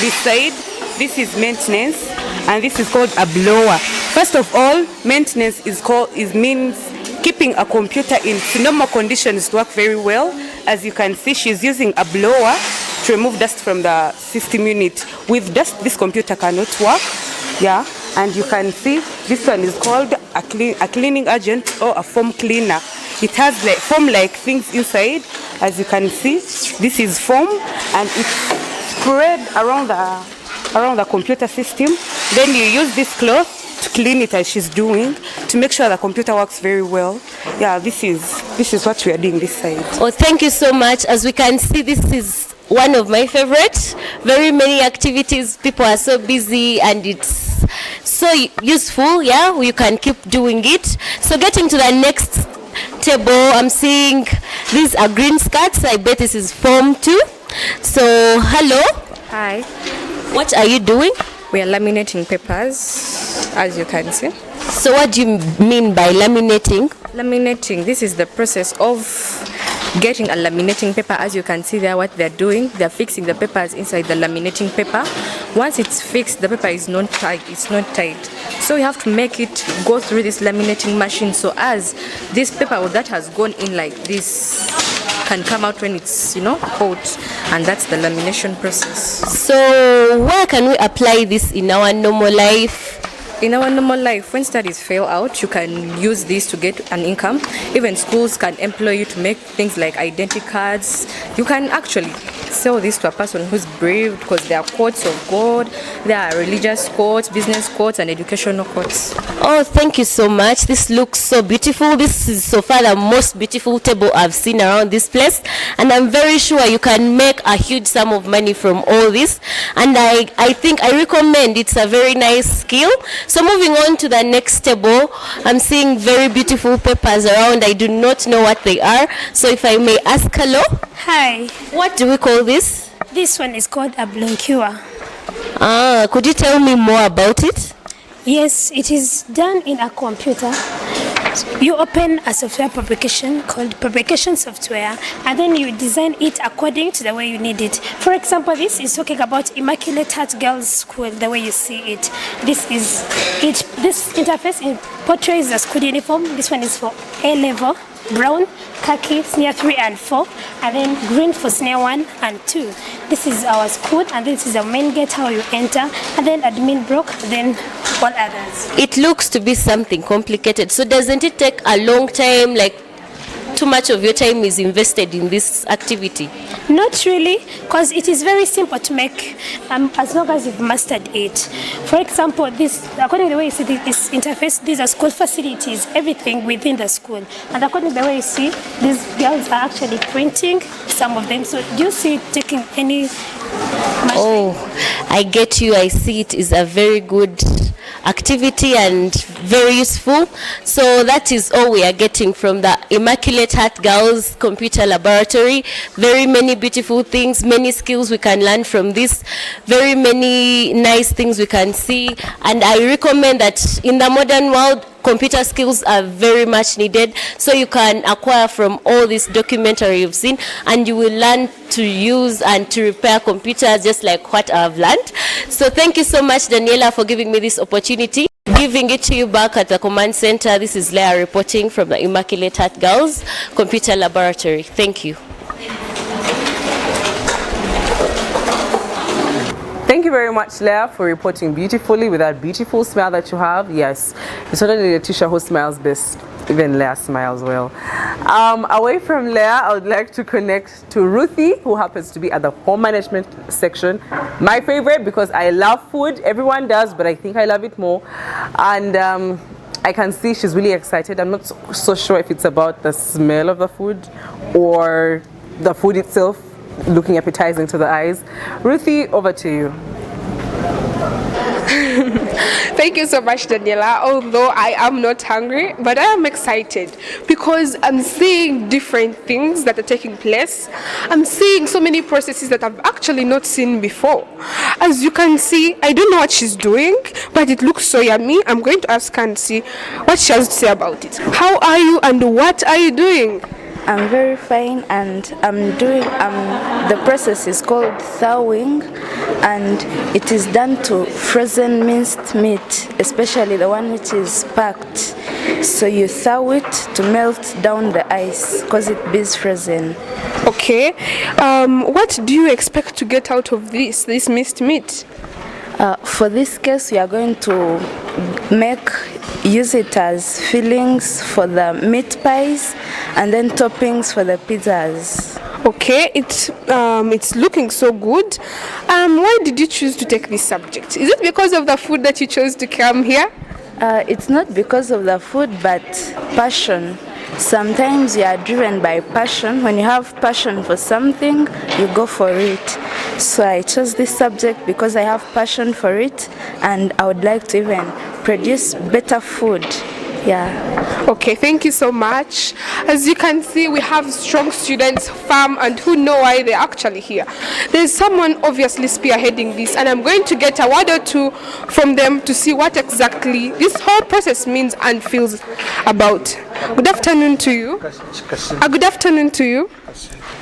This side, this is maintenance, and this is called a blower. First of all, maintenance means keeping a computer in normal conditions to work very well. As you can see, she's using a blower to remove dust from the system unit. With dust, this computer cannot work. Yeah, and you can see this one is called a cleaning agent or a foam cleaner. It has like foam-like things inside. As you can see, this is foam, and it's spread around the computer system. Then you use this cloth to clean it as she's doing, to make sure the computer works very well. Yeah, this is what we are doing this side. Oh, thank you so much. As we can see, this is one of my favorites. Very many activities. People are so busy and it's so useful. Yeah, you can keep doing it. So getting to the next table, I'm seeing these are green skirts. I bet this is form 2. So hello. Hi. What are you doing? We are laminating papers, as you can see. So what do you mean by laminating? Laminating, this is the process of getting a laminating paper. As you can see there, what they're doing, they're fixing the papers inside the laminating paper. Once it's fixed, the paper is not tight. It's not tight. So you have to make it go through this laminating machine. So as this paper that has gone in like this can come out when it's, hot, and that's the lamination process. So where can we apply this in our normal life? In our normal life, when studies fail out, you can use this to get an income. Even schools can employ you to make things like identity cards. You can actually sell this to a person who's brave, because there are quotes of God, there are religious quotes, business quotes, and educational quotes. Oh, thank you so much. This looks so beautiful. This is so far the most beautiful table I've seen around this place, and I'm very sure you can make a huge sum of money from all this. And I think I recommend, it's a very nice skill. So moving on to the next table, I'm seeing very beautiful papers around. I do not know what they are. So if I may ask, hello? Hi. What do we call this? This one is called a bloncure. Could you tell me more about it? Yes, it is done in a computer. You open a software publication called publication software, and then you design it according to the way you need it. For example, this is talking about Immaculate Heart Girls School, the way you see it. This is it. This interface portrays the school uniform. This one is for A level, brown, khaki, senior 3 and 4, and then green for senior 1 and 2. This is our school, and this is the main gate how you enter, and then admin block, then all others. It looks to be something complicated. So doesn't it take a long time, like too much of your time is invested in this activity? Not really, because it is very simple to make as long as you've mastered it. For example, this, according to the way you see this interface, these are school facilities, everything within the school. And according to the way you see, these girls are actually printing some of them. So do you see it taking any... Oh, I get you. I see it is a very good activity and very useful. So that is all we are getting from the Immaculate Heart Girls Computer Laboratory. Very many beautiful things, many skills we can learn from this, very many nice things we can see. And I recommend that in the modern world, computer skills are very much needed, so you can acquire from all this documentary you've seen, and you will learn to use and to repair computers just like what I've learned. So thank you so much, Daniela, for giving me this opportunity. Giving it to you back at the command center. This is Leah reporting from the Immaculate Heart Girls Computer Laboratory. Thank you. Thank you very much, Leah, for reporting beautifully with that beautiful smile that you have. Yes, it's certainly the teacher who smiles best. Even Leah smiles well. Away from Leah, I would like to connect to Ruthie, who happens to be at the home management section. My favorite, because I love food. Everyone does, but I think I love it more. And I can see she's really excited. I'm not so sure if it's about the smell of the food or the food itself looking appetizing to the eyes. Ruthie, over to you. Thank you so much, Daniela. Although I am not hungry, but I am excited because I'm seeing different things that are taking place. I'm seeing so many processes that I've actually not seen before. As you can see, I don't know what she's doing, but it looks so yummy. I'm going to ask her and see what she has to say about it. How are you and what are you doing? I'm very fine, and I'm doing the process is called thawing, and it is done to frozen minced meat, especially the one which is packed. So you thaw it to melt down the ice because it is frozen. Okay, what do you expect to get out of this minced meat? For this case, we are going to use it as fillings for the meat pies and then toppings for the pizzas. Okay, it's looking so good. Why did you choose to take this subject? Is it because of the food that you chose to come here? It's not because of the food, but passion. Sometimes you are driven by passion. When you have passion for something, you go for it. So I chose this subject because I have passion for it, and I would like to even produce better food. Yeah. Okay, thank you so much. As you can see, we have strong students, firm, and who know why they're actually here. There's someone obviously spearheading this, and I'm going to get a word or two from them to see what exactly this whole process means and feels about. Good afternoon to you. Good afternoon to you.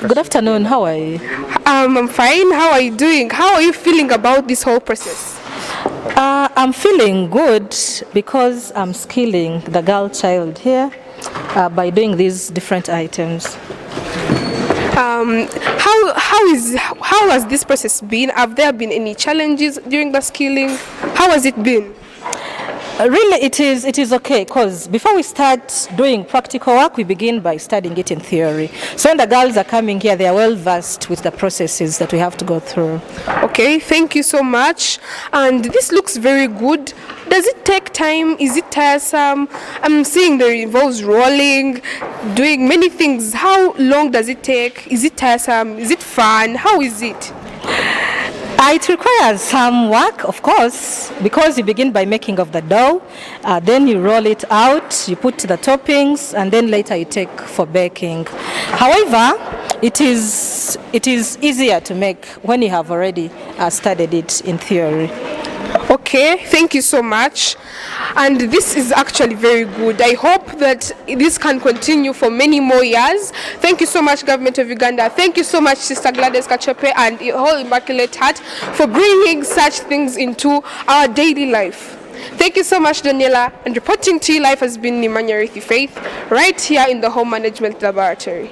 Good afternoon, how are you? I'm fine. How are you doing? How are you feeling about this whole process? I'm feeling good because I'm skilling the girl child here by doing these different items. How has this process been? Have there been any challenges during the skilling? How has it been? Really, it is okay, because before we start doing practical work, we begin by studying it in theory. So when the girls are coming here, they are well versed with the processes that we have to go through. Okay, thank you so much. And this looks very good. Does it take time? Is it tiresome? I'm seeing there involves rolling, doing many things. How long does it take? Is it tiresome? Is it fun? How is it? It requires some work, of course, because you begin by making of the dough, then you roll it out, you put the toppings, and then later you take for baking. However, it is easier to make when you have already studied it in theory. Okay, thank you so much. And this is actually very good. I hope that this can continue for many more years. Thank you so much, Government of Uganda. Thank you so much, Sister Gladys Kachope and the whole Immaculate Heart for bringing such things into our daily life. Thank you so much, Daniela. And reporting to you live has been Nimanya Rithi Faith, right here in the Home Management Laboratory.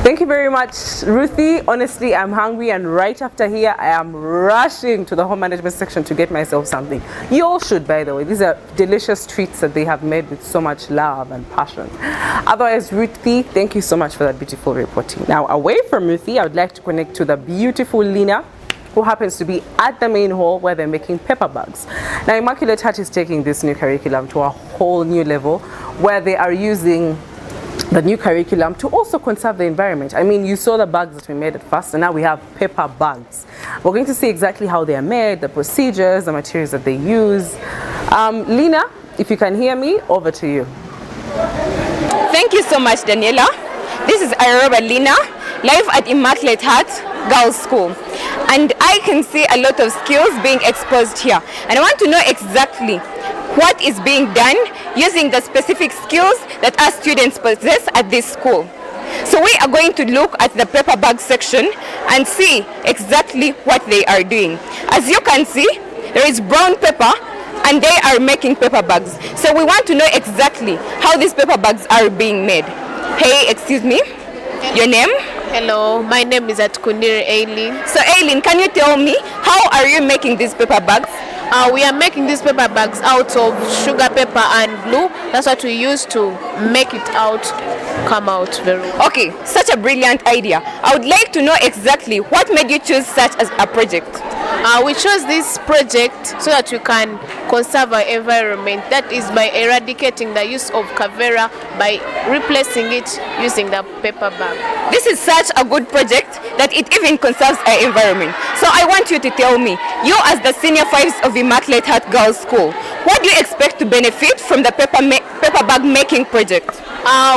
Thank you very much, Ruthie. Honestly, I'm hungry, and right after here, I am rushing to the home management section to get myself something. You all should, by the way. These are delicious treats that they have made with so much love and passion. Otherwise, Ruthie, thank you so much for that beautiful reporting. Now, away from Ruthie, I would like to connect to the beautiful Lina, who happens to be at the main hall where they're making paper bags. Now, Immaculate Heart is taking this new curriculum to a whole new level where they are using the new curriculum to also conserve the environment. I mean, you saw the bags that we made at first, and now we have paper bags. We're going to see exactly how they are made, the procedures, the materials that they use. Lina, if you can hear me, over to you. Thank you so much, Daniela. This is Aroba Lina, live at Immaculate Heart Girls School. And I can see a lot of skills being exposed here. And I want to know exactly what is being done using the specific skills that our students possess at this school. So we are going to look at the paper bag section and see exactly what they are doing. As you can see, there is brown paper and they are making paper bags. So we want to know exactly how these paper bags are being made. Hey, excuse me, your name? Hello, my name is Atukunire Aileen. So Aileen, can you tell me, how are you making these paper bags? We are making these paper bags out of sugar paper and glue. That's what we use to make it come out very well. Okay, such a brilliant idea. I would like to know exactly what made you choose such as a project. We chose this project so that we can conserve our environment. That is by eradicating the use of kavera by replacing it using the paper bag. This is such a good project that it even conserves our environment. So I want you to tell me, you as the senior fives of Immaculate Heart Girls School, what do you expect to benefit from the paper bag making project?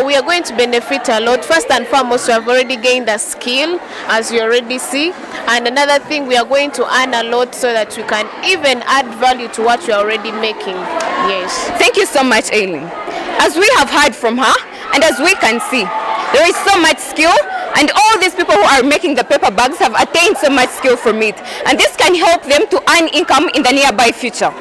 We are going to benefit a lot. First and foremost, we have already gained a skill, as you already see. And another thing, we are going to earn a lot so that we can even add value to what we are already making. Yes. Thank you so much, Aileen. As we have heard from her, and as we can see, there is so much skill, and all these people who are making the paper bags have attained so much skill from it. And this can help them to earn income in the nearby future.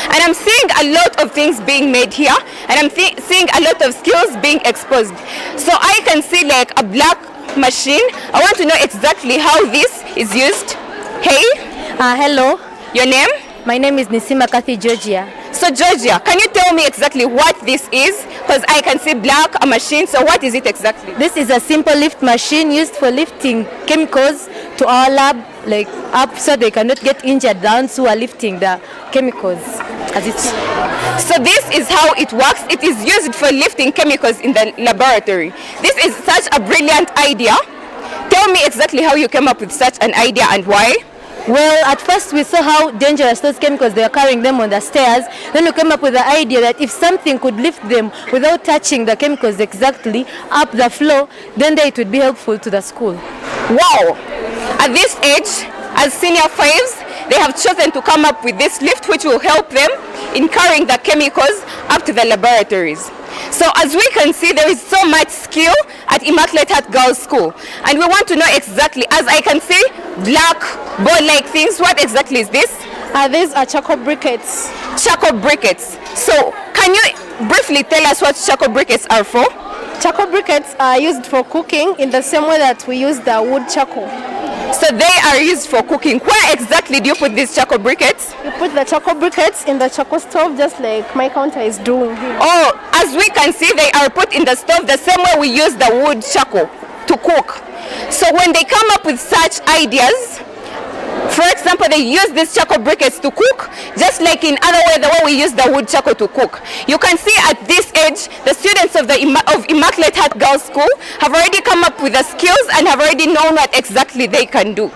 And I'm seeing a lot of things being made here, and I'm seeing a lot of skills being exposed. So I can see like a black machine. I want to know exactly how this is used. Hey. Hello. Your name? My name is Nisima Kathy Georgia. So Georgia, can you tell me exactly what this is? Because I can see black, a machine, so what is it exactly? This is a simple lift machine used for lifting chemicals to our lab, like up so they cannot get injured down, so we're lifting the chemicals. So this is how it works. It is used for lifting chemicals in the laboratory. This is such a brilliant idea. Tell me exactly how you came up with such an idea and why. Well, at first we saw how dangerous those chemicals, they were carrying them on the stairs. Then we came up with the idea that if something could lift them without touching the chemicals exactly up the floor, then it would be helpful to the school. Wow! At this age, as senior fives, they have chosen to come up with this lift which will help them in carrying the chemicals up to the laboratories. So as we can see, there is so much skill at Immaculate Heart Girls School. And we want to know exactly, as I can see, black ball-like things. What exactly is this? These are charcoal briquettes. Charcoal briquettes. So can you briefly tell us what charcoal briquettes are for? Charcoal briquettes are used for cooking in the same way that we use the wood charcoal. So they are used for cooking. Where exactly do you put these charcoal briquettes? You put the charcoal briquettes in the charcoal stove, just like my counter is doing here. Oh, as we can see, they are put in the stove the same way we use the wood charcoal to cook. So when they come up with such ideas, for example, they use these charcoal briquettes to cook, just like in other way, the way we use the wood charcoal to cook. You can see at this age, the students of Immaculate Heart Girls School have already come up with the skills and have already known what exactly they can do.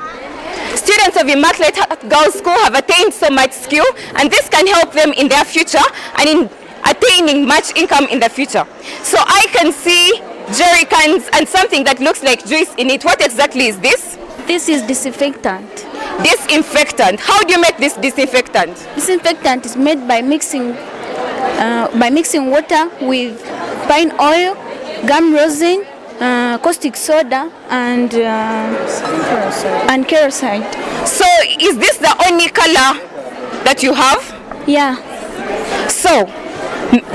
Students of Immaculate Girls School have attained so much skill, and this can help them in their future and in attaining much income in the future. So I can see jerry cans and something that looks like juice in it. What exactly is this? This is disinfectant. Disinfectant. How do you make this disinfectant? Disinfectant is made by mixing water with pine oil, gum rosin, caustic soda, and kerosene. So is this the only color that you have? Yeah. So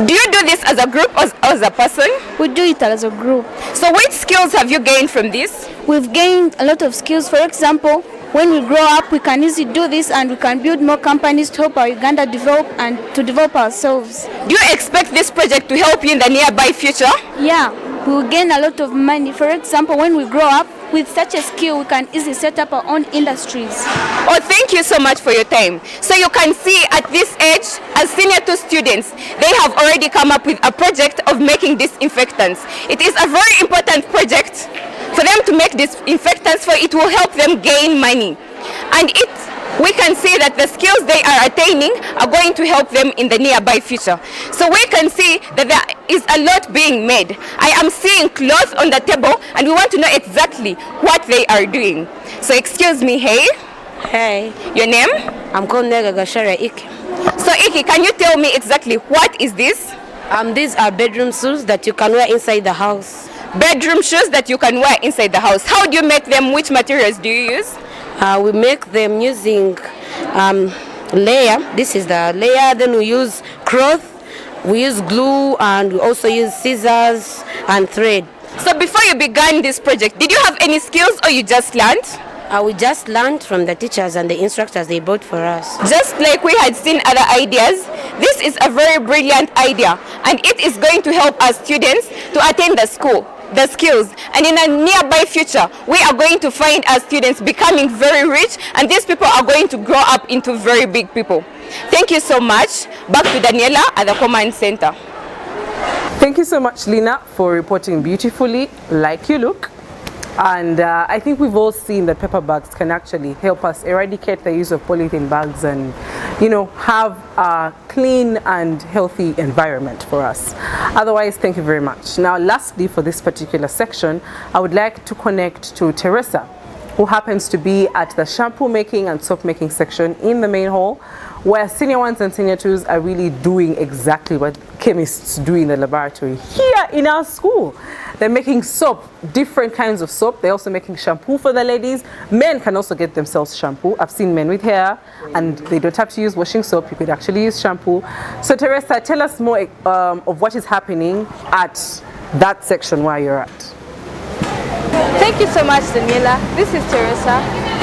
do you do this as a group or as a person? We do it as a group. So which skills have you gained from this? We've gained a lot of skills. For example, when we grow up, we can easily do this and we can build more companies to help our Uganda develop and to develop ourselves. Do you expect this project to help you in the nearby future? Yeah, we will gain a lot of money. For example, when we grow up, with such a skill, we can easily set up our own industries. Oh, thank you so much for your time. So you can see at this age, as senior 2 students, they have already come up with a project of making disinfectants. It is a very important project for them to make disinfectants, for it will help them gain money. And we can see that the skills they are attaining are going to help them in the nearby future. So we can see that there is a lot being made. I am seeing clothes on the table and we want to know exactly what they are doing. So excuse me, hey? Hey. Your name? I'm called 𝐻𝐫𝐸𝐥𝐦. So Iki, can you tell me exactly what is this? These are bedroom shoes that you can wear inside the house. Bedroom shoes that you can wear inside the house. How do you make them? Which materials do you use? We make them using layer. This is the layer. Then we use cloth, we use glue, and we also use scissors and thread. So before you began this project, did you have any skills or you just learned? We just learned from the teachers and the instructors they bought for us. Just like we had seen other ideas, this is a very brilliant idea, and it is going to help our students to attend the skills, and in a nearby future we are going to find our students becoming very rich, and these people are going to grow up into very big people. Thank you so much. Back to Daniela at the command center. Thank you so much, Lina, for reporting beautifully like you look. And I think we've all seen that paper bags can actually help us eradicate the use of polythene bags and, you know, have a clean and healthy environment for us. Otherwise, thank you very much. Now, lastly, for this particular section, I would like to connect to Teresa, who happens to be at the shampoo making and soap making section in the main hall, where senior 1s and senior 2s are really doing exactly what chemists do in the laboratory here in our school. They're making soap, different kinds of soap. They're also making shampoo for the ladies. Men can also get themselves shampoo. I've seen men with hair and they don't have to use washing soap. You could actually use shampoo. So Teresa, tell us more of what is happening at that section where you're at. Thank you so much, Daniela. This is Teresa,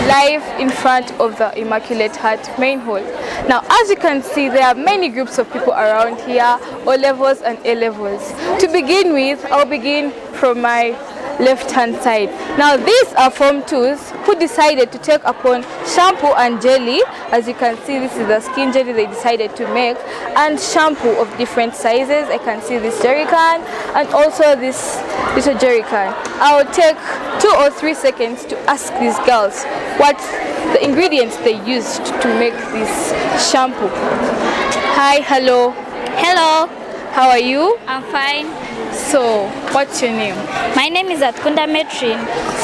live in front of the Immaculate Heart main hall. Now, as you can see, there are many groups of people around here, O levels and A levels. To begin with, I'll begin from my left-hand side. Now, these are Form 2s who decided to take upon shampoo and jelly. As you can see, this is the skin jelly they decided to make, and shampoo of different sizes. I can see this jerry can and also this little jerry can. I'll take 2 or 3 seconds to ask these girls what the ingredients they used to make this shampoo. Hi, hello. Hello. How are you? I'm fine. So, what's your name? My name is 𝐻𝐵𝐸𝐥𝐦.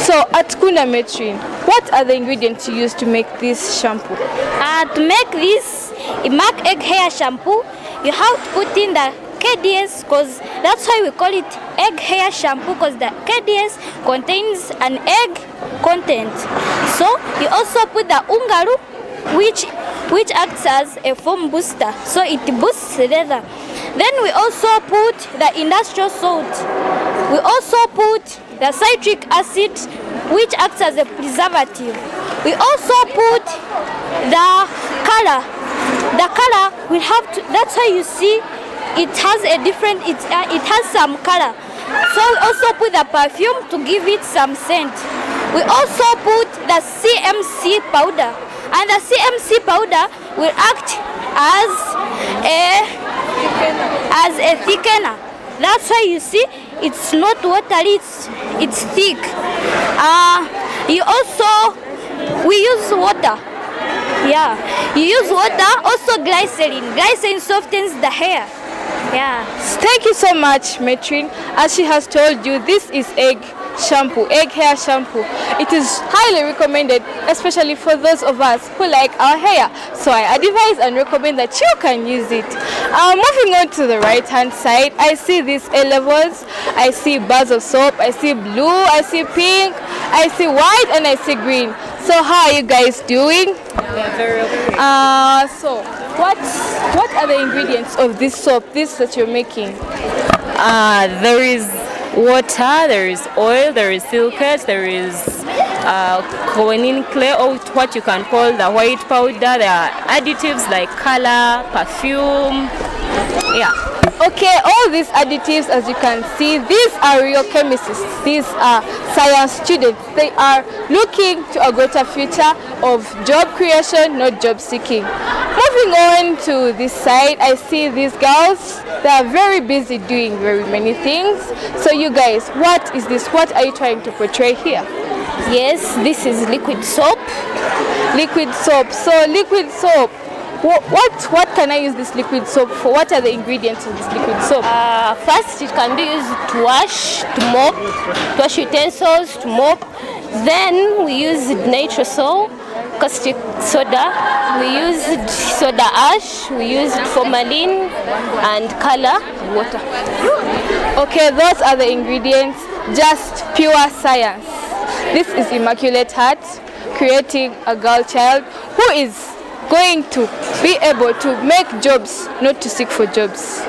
So, 𝐻𝐵𝐸𝐥𝐿, what are the ingredients you use to make this shampoo? To make this Immac egg hair shampoo, you have to put in the KDS, because that's why we call it egg hair shampoo, because the KDS contains an egg content. So, you also put the ungaru, which acts as a foam booster, so it boosts leather. Then we also put the industrial salt. We also put the citric acid, which acts as a preservative. We also put the color. The color we have to, that's why you see it has a different, it has some color. So we also put the perfume to give it some scent. We also put the CMC powder, and the CMC powder will act as a thickener. That's why you see it's not watery, it's thick. You also We use water. Yeah, you use water, also glycerin. Glycerin softens the hair. Yeah. Thank you so much, Matron. As she has told you, this is egg shampoo, egg hair shampoo. It is highly recommended, especially for those of us who like our hair. So I advise and recommend that you can use it. Moving on to the right hand side, I see these A levels. I see bars of soap. I see blue. I see pink. I see white, and I see green. So how are you guys doing? Very okay. So what are the ingredients of this soap, this that you're making? There is water, there is oil, there is silicate, there is кованин clay, or what you can call the white powder. There are additives like color, perfume. Yeah. Okay, all these additives, as you can see, these are real chemists. These are science students. They are looking to a greater future of job creation, not job seeking. Moving on to this side, I see these girls. They are very busy doing very many things. So you guys, what is this? What are you trying to portray here? Yes, this is liquid soap. Liquid soap. So liquid soap. What can I use this liquid soap for? What are the ingredients of this liquid soap? First, it can be used to wash, to mop, to wash utensils, to mop. Then we use nitrosol, caustic soda. We use soda ash. We use formalin and color, water. Okay, those are the ingredients. Just pure science. This is Immaculate Heart, creating a girl child who is going to be able to make jobs, not to seek for jobs.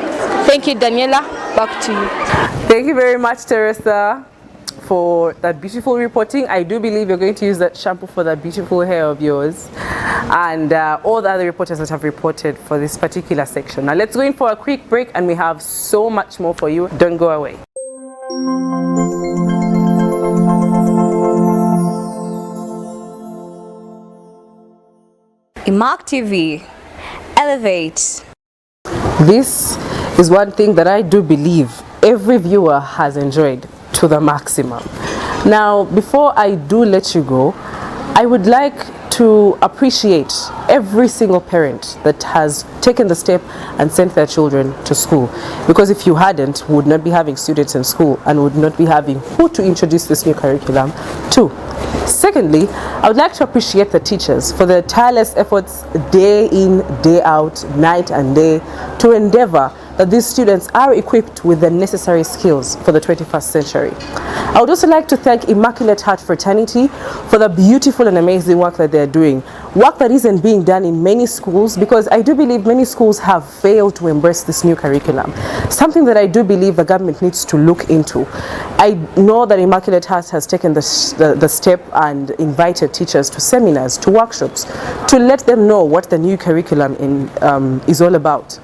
Thank you, Daniela. Back to you. Thank you very much, Teresa, for that beautiful reporting. I do believe you're going to use that shampoo for that beautiful hair of yours, and all the other reporters that have reported for this particular section. Now let's go in for a quick break, and we have so much more for you. Don't go away. Immac TV, elevate. This is one thing that I do believe every viewer has enjoyed to the maximum. Now, before I do let you go, I would like to appreciate every single parent that has taken the step and sent their children to school, because if you hadn't, we would not be having students in school and would not be having who to introduce this new curriculum to. Secondly, I would like to appreciate the teachers for their tireless efforts day in, day out, night and day to endeavor that these students are equipped with the necessary skills for the 21st century. I would also like to thank Immaculate Heart Fraternity for the beautiful and amazing work that they're doing. Work that isn't being done in many schools, because I do believe many schools have failed to embrace this new curriculum. Something that I do believe the government needs to look into. I know that Immaculate Heart has taken the step and invited teachers to seminars, to workshops, to let them know what the new curriculum is all about.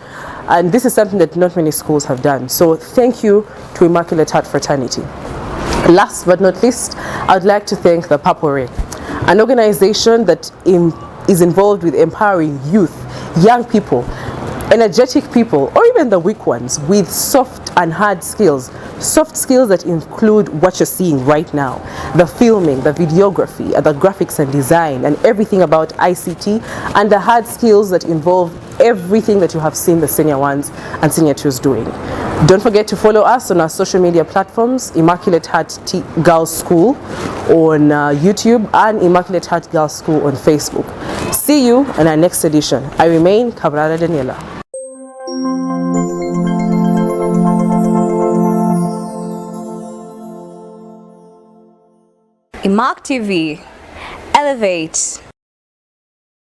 And this is something that not many schools have done. So thank you to Immaculate Heart Fraternity. Last but not least, I would like to thank the Pupil, an organization that is involved with empowering youth, young people, energetic people, or even the weak ones, with soft and hard skills. Soft skills that include what you're seeing right now, the filming, the videography, the graphics and design, and everything about ICT, and the hard skills that involve everything that you have seen the senior ones and senior twos doing. Don't forget to follow us on our social media platforms, Immaculate Heart Girls School on YouTube and Immaculate Heart Girls School on Facebook. See you in our next edition. I remain Cabrera Daniela. Immac TV, elevate.